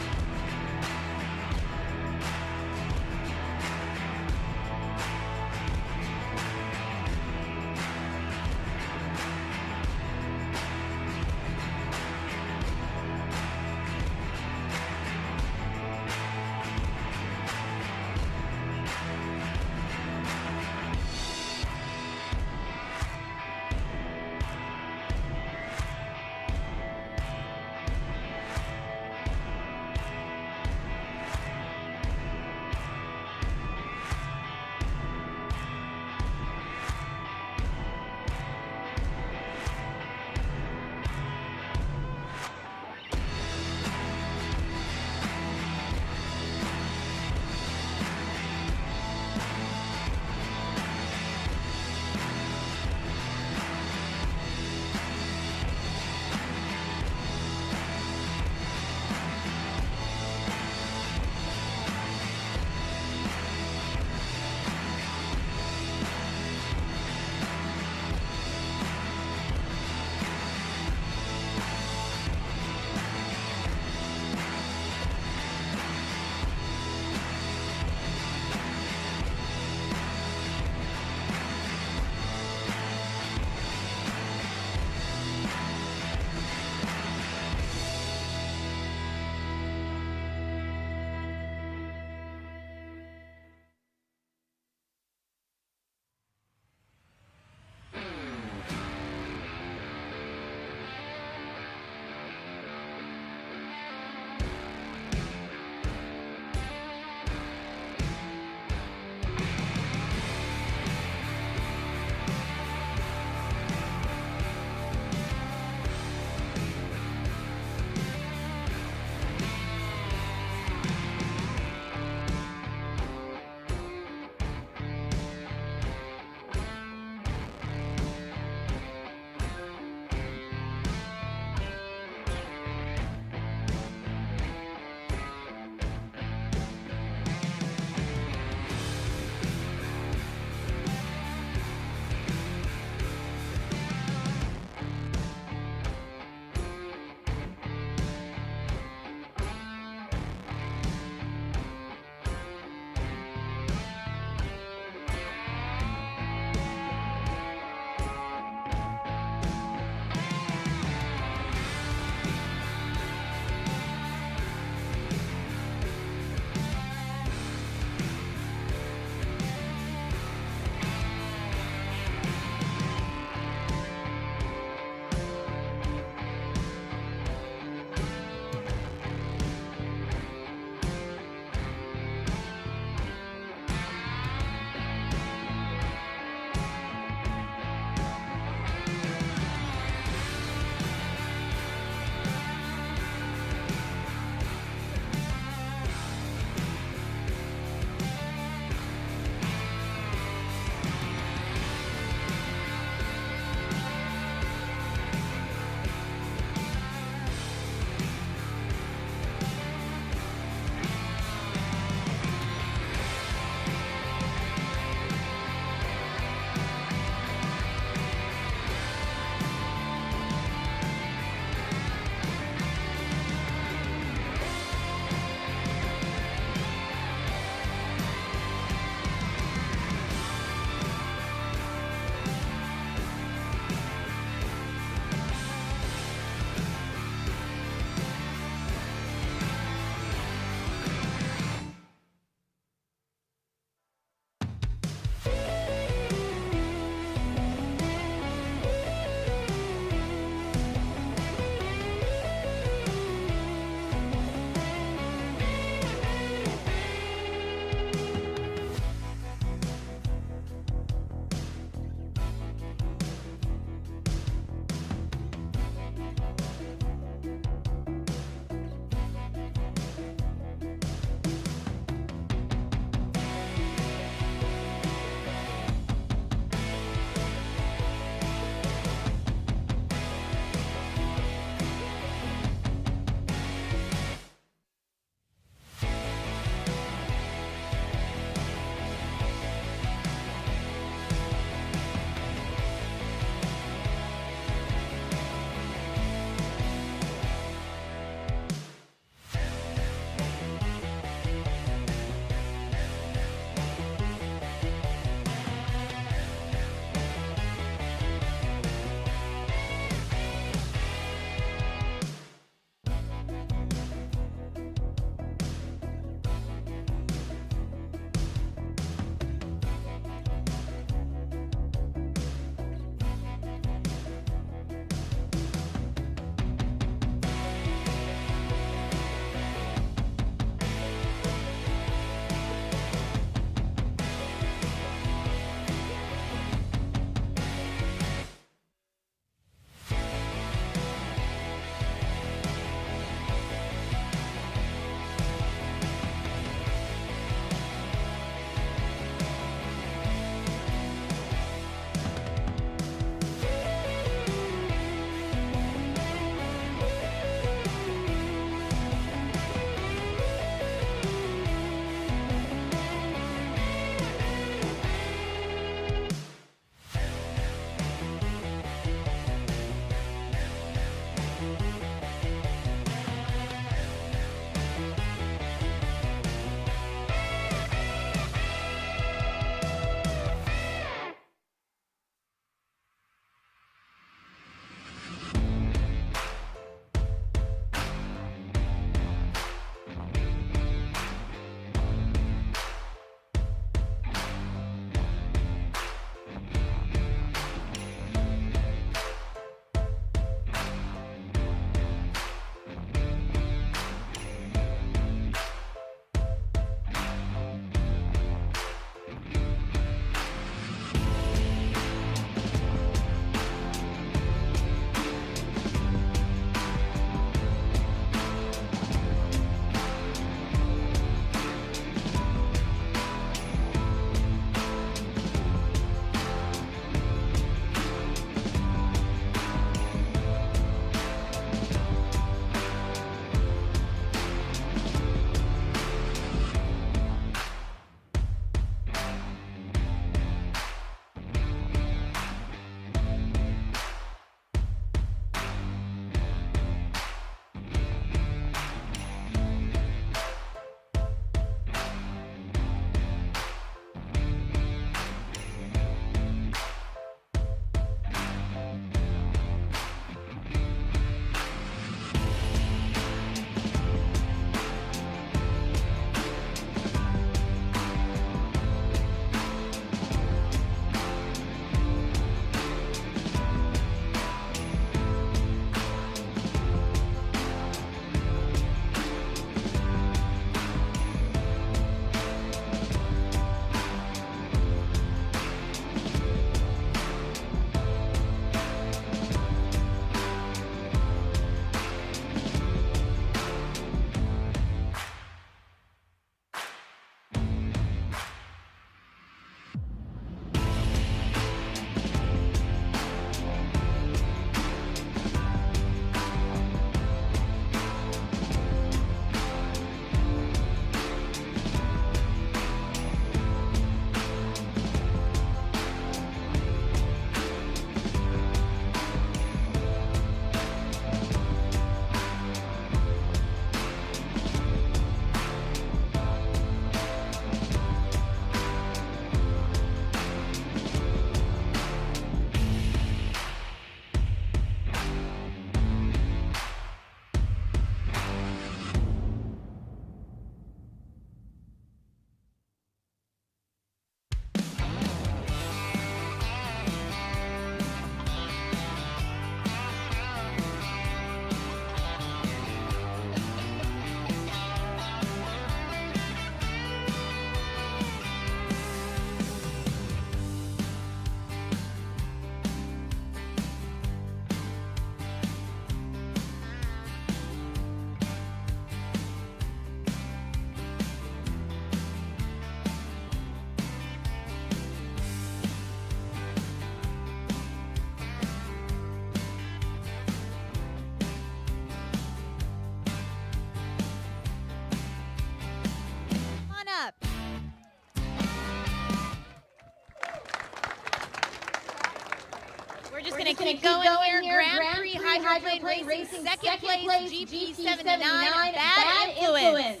keep going here. Grand Prix hydroplane racing, second place, GP79, Bad Influence.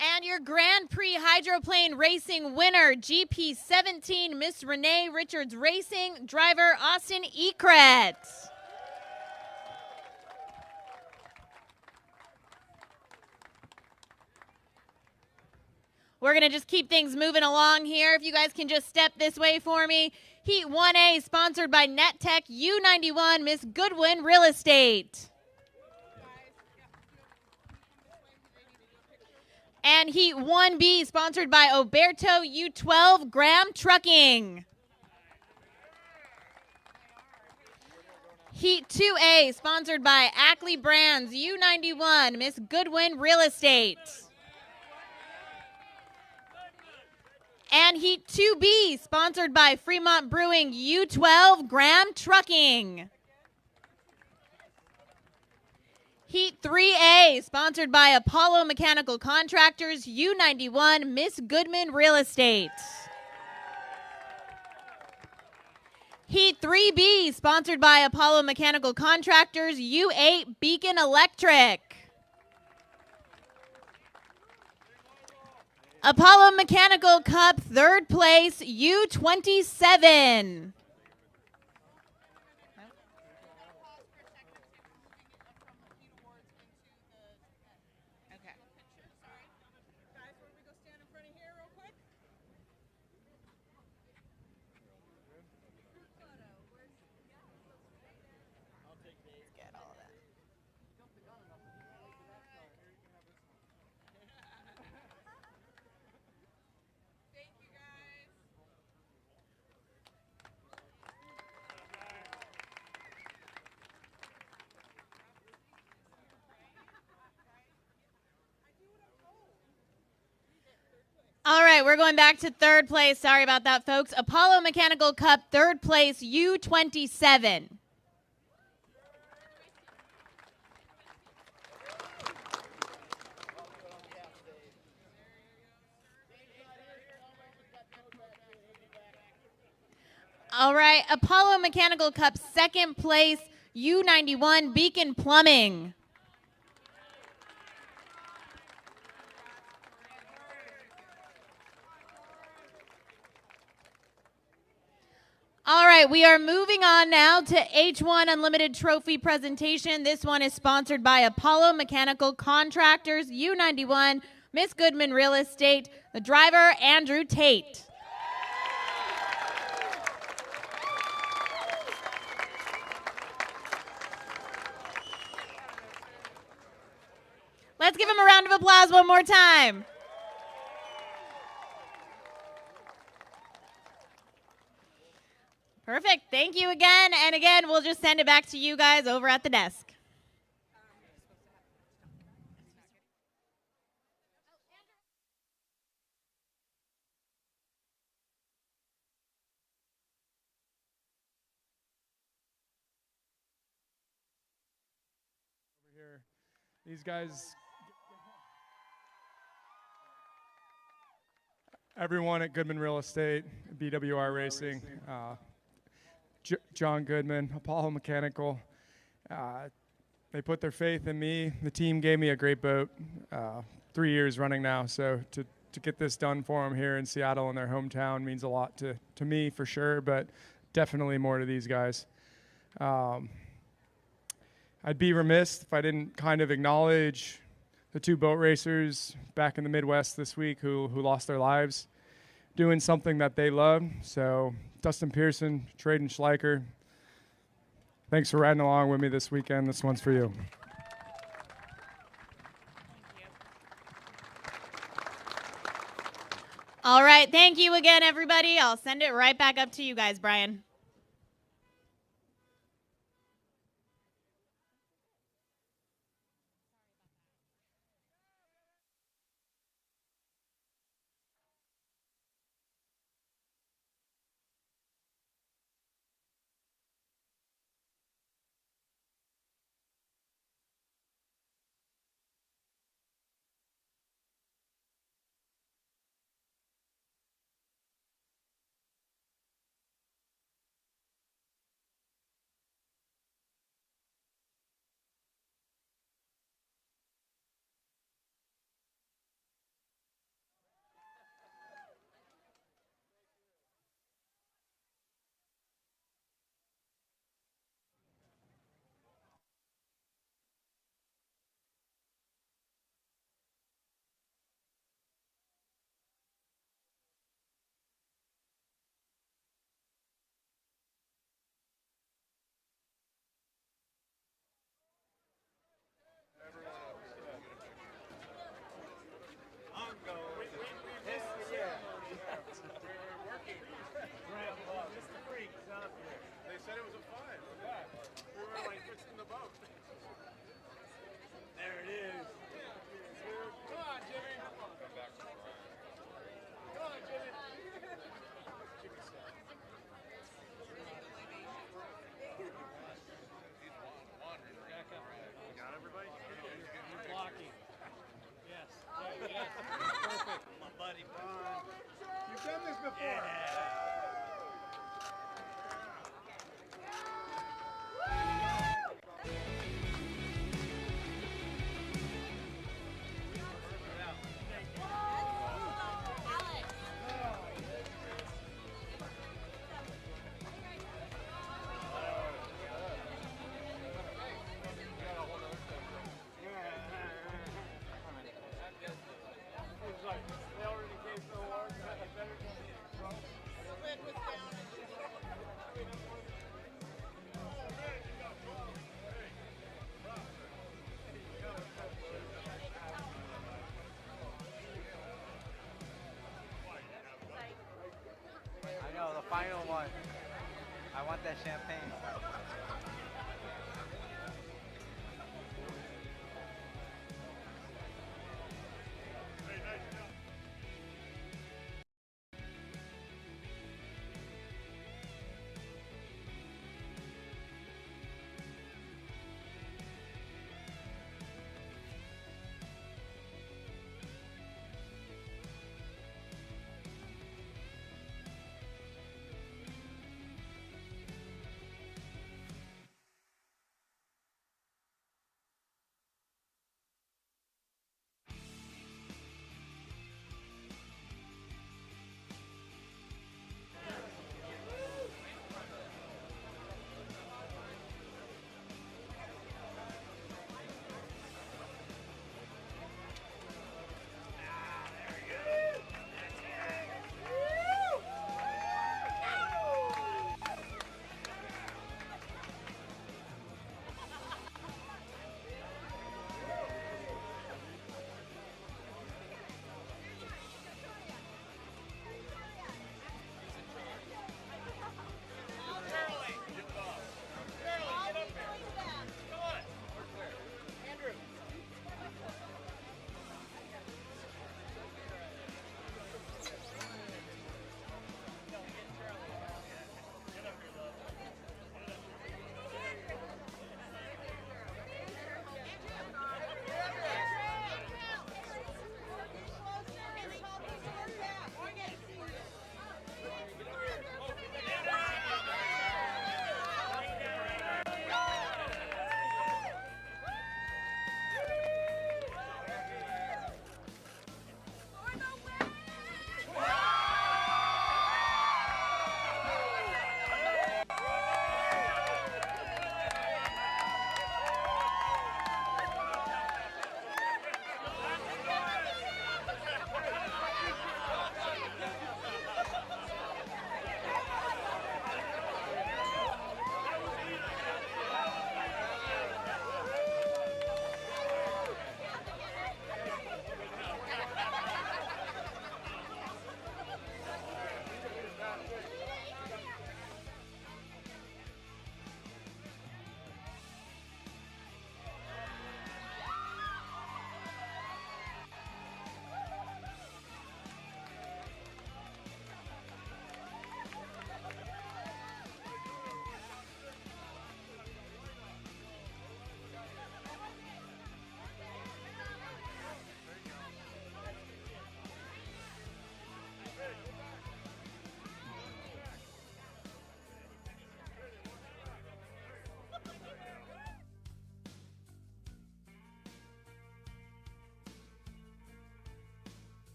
And your Grand Prix hydroplane racing winner, GP17, Miss Renee Richards Racing, driver Austin Ekret. We're going to just keep things moving along here. If you guys can just step this way for me. Heat 1A, sponsored by NetTech U91, Miss Goodwin Real Estate. And Heat 1B, sponsored by Oberto U12, Graham Trucking. Heat 2A, sponsored by Ackley Brands U91, Miss Goodwin Real Estate. And Heat 2B, sponsored by Fremont Brewing U12, Graham Trucking. Heat 3A, sponsored by Apollo Mechanical Contractors U91, Miss Goodman Real Estate. Heat 3B, sponsored by Apollo Mechanical Contractors U8, Beacon Electric. Apollo Mechanical Cup, third place, U27. All right, we're going back to third place. Sorry about that, folks. Apollo Mechanical Cup, third place, U27. All right, Apollo Mechanical Cup, second place, U91, Beacon Plumbing. All right, we are moving on now to H1 Unlimited Trophy presentation. This one is sponsored by Apollo Mechanical Contractors, U91, Miss Goodman Real Estate, the driver, Andrew Tate. Let's give him a round of applause one more time. Perfect. Thank you again. And again, we'll just send it back to you guys over at the desk. Over here. These guys, everyone at Goodman Real Estate, BWR Racing, John Goodman, Apollo Mechanical, they put their faith in me. The team gave me a great boat 3 years running now, so to get this done for them here in Seattle in their hometown means a lot to me for sure, but definitely more to these guys. I'd be remiss if I didn't kind of acknowledge the two boat racers back in the Midwest this week who lost their lives doing something that they love. So Dustin Pearson, Traden Schleicher, thanks for riding along with me this weekend. This one's for you. All right, thank you again, everybody. I'll send it right back up to you guys, Brian. that champagne.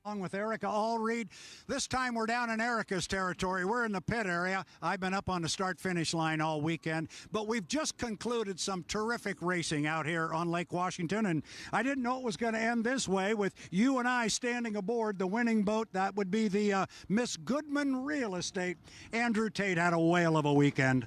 Along with Erica Allreed. This time we're down in Erica's territory. We're in the pit area. I've been up on the start-finish line all weekend, but we've just concluded some terrific racing out here on Lake Washington, and I didn't know it was going to end this way with you and I standing aboard the winning boat. That would be the Miss Goodman Real Estate. Andrew Tate had a whale of a weekend.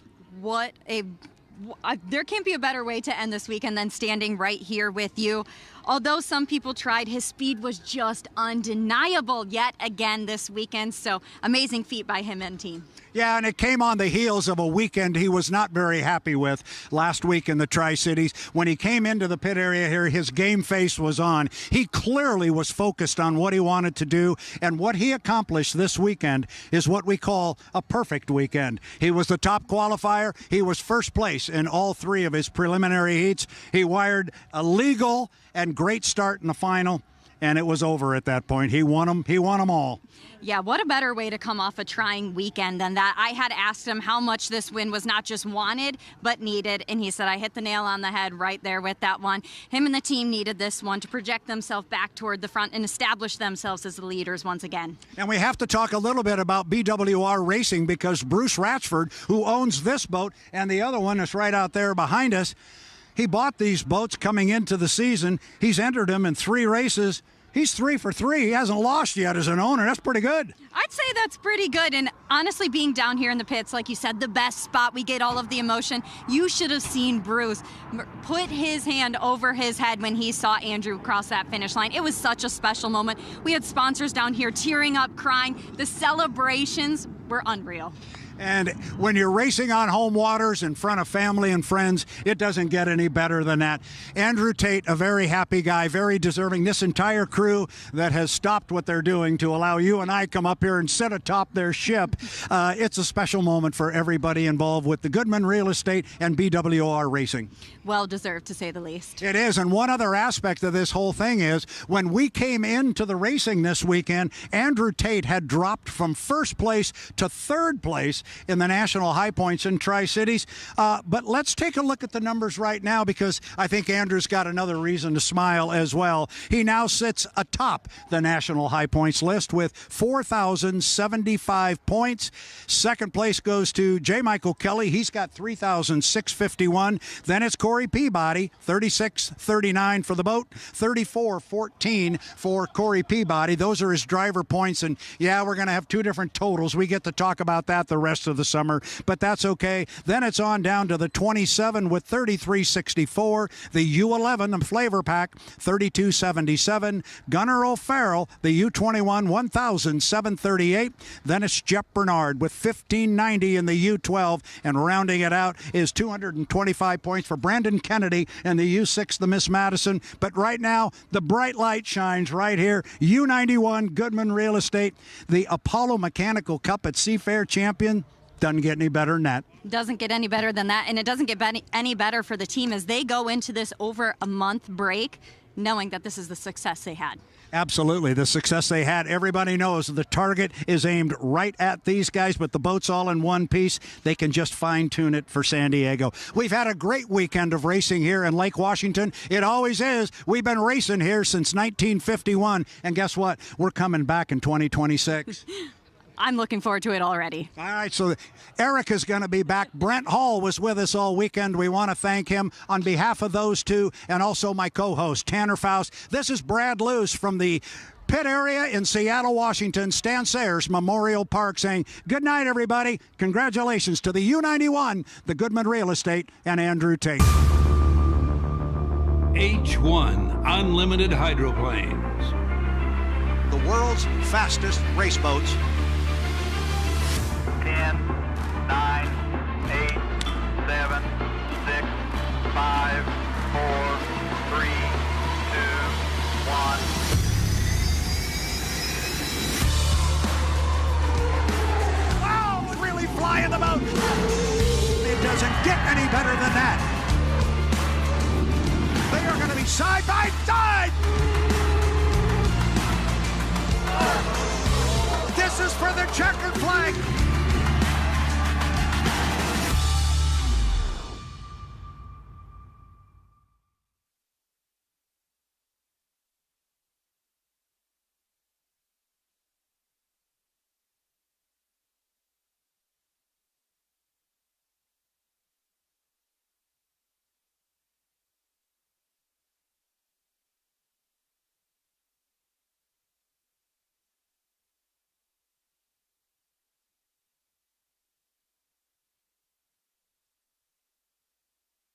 There can't be a better way to end this weekend than standing right here with you. Although some people tried, his speed was just undeniable yet again this weekend. So amazing feat by him and team. Yeah, and it came on the heels of a weekend he was not very happy with last week in the Tri-Cities. When he came into the pit area here, his game face was on. He clearly was focused on what he wanted to do, and what he accomplished this weekend is what we call a perfect weekend. He was the top qualifier. He was first place in all three of his preliminary heats. He wired a legal and great start in the final, and it was over at that point. He won them. He won them all. Yeah, what a better way to come off a trying weekend than that. I had asked him how much this win was not just wanted, but needed, and he said, I hit the nail on the head right there with that one. Him and the team needed this one to project themselves back toward the front and establish themselves as the leaders once again. And we have to talk a little bit about BWR Racing, because Bruce Ratchford, who owns this boat and the other one is right out there behind us, he bought these boats coming into the season. He's entered them in 3 races. He's 3 for 3. He hasn't lost yet as an owner. That's pretty good. I'd say that's pretty good. And honestly, being down here in the pits, like you said, the best spot, we get all of the emotion. You should have seen Bruce put his hand over his head when he saw Andrew cross that finish line. It was such a special moment. We had sponsors down here tearing up, crying. The celebrations were unreal. And when you're racing on home waters in front of family and friends, it doesn't get any better than that. Andrew Tate, a very happy guy, very deserving. This entire crew that has stopped what they're doing to allow you and I come up here and sit atop their ship. It's a special moment for everybody involved with the Goodman Real Estate and BWR Racing. Well deserved, to say the least. It is. And one other aspect of this whole thing is when we came into the racing this weekend, Andrew Tate had dropped from first place to third place in the national high points in Tri-Cities. But let's take a look at the numbers right now, because I think Andrew's got another reason to smile as well. He now sits atop the national high points list with 4,075 points. Second place goes to J. Michael Kelly. He's got 3,651. Then it's Corey Peabody, 36-39 for the boat, 34-14 for Corey Peabody. Those are his driver points. And yeah, we're going to have two different totals. We get to talk about that the rest of the summer, but that's okay. Then it's on down to the 27 with 33.64. The U11, the FLAV-R-PAC, 32.77. Gunnar O'Farrell, the U21, 1,738. Then it's Jeff Bernard with 1590 in the U12, and rounding it out is 225 points for Brandon Kennedy and the U6, the Miss Madison. But right now, the bright light shines right here. U91 Goodman Real Estate, the Apollo Mechanical Cup at Seafair champion. Doesn't get any better than that. Doesn't get any better than that, and it doesn't get any better for the team as they go into this over a month break knowing that this is the success they had. Absolutely, the success they had. Everybody knows the target is aimed right at these guys, but the boat's all in one piece. They can just fine-tune it for San Diego. We've had a great weekend of racing here in Lake Washington. It always is. We've been racing here since 1951, and guess what? We're coming back in 2026. I'm looking forward to it already. All right, so Eric is going to be back. Brent Hall was with us all weekend. We want to thank him on behalf of those two, and also my co-host, Tanner Faust. This is Brad Luce from the pit area in Seattle, Washington, Stan Sayers Memorial Park, saying good night, everybody. Congratulations to the U91, the Goodman Real Estate, and Andrew Tate. H1 Unlimited Hydroplanes. The world's fastest race boats. 10, 9, 8, 7, 6, 5, 4, 3, 2, 1. Oh, really flying the boat. It doesn't get any better than that. They are going to be side by side. This is for the checkered flag.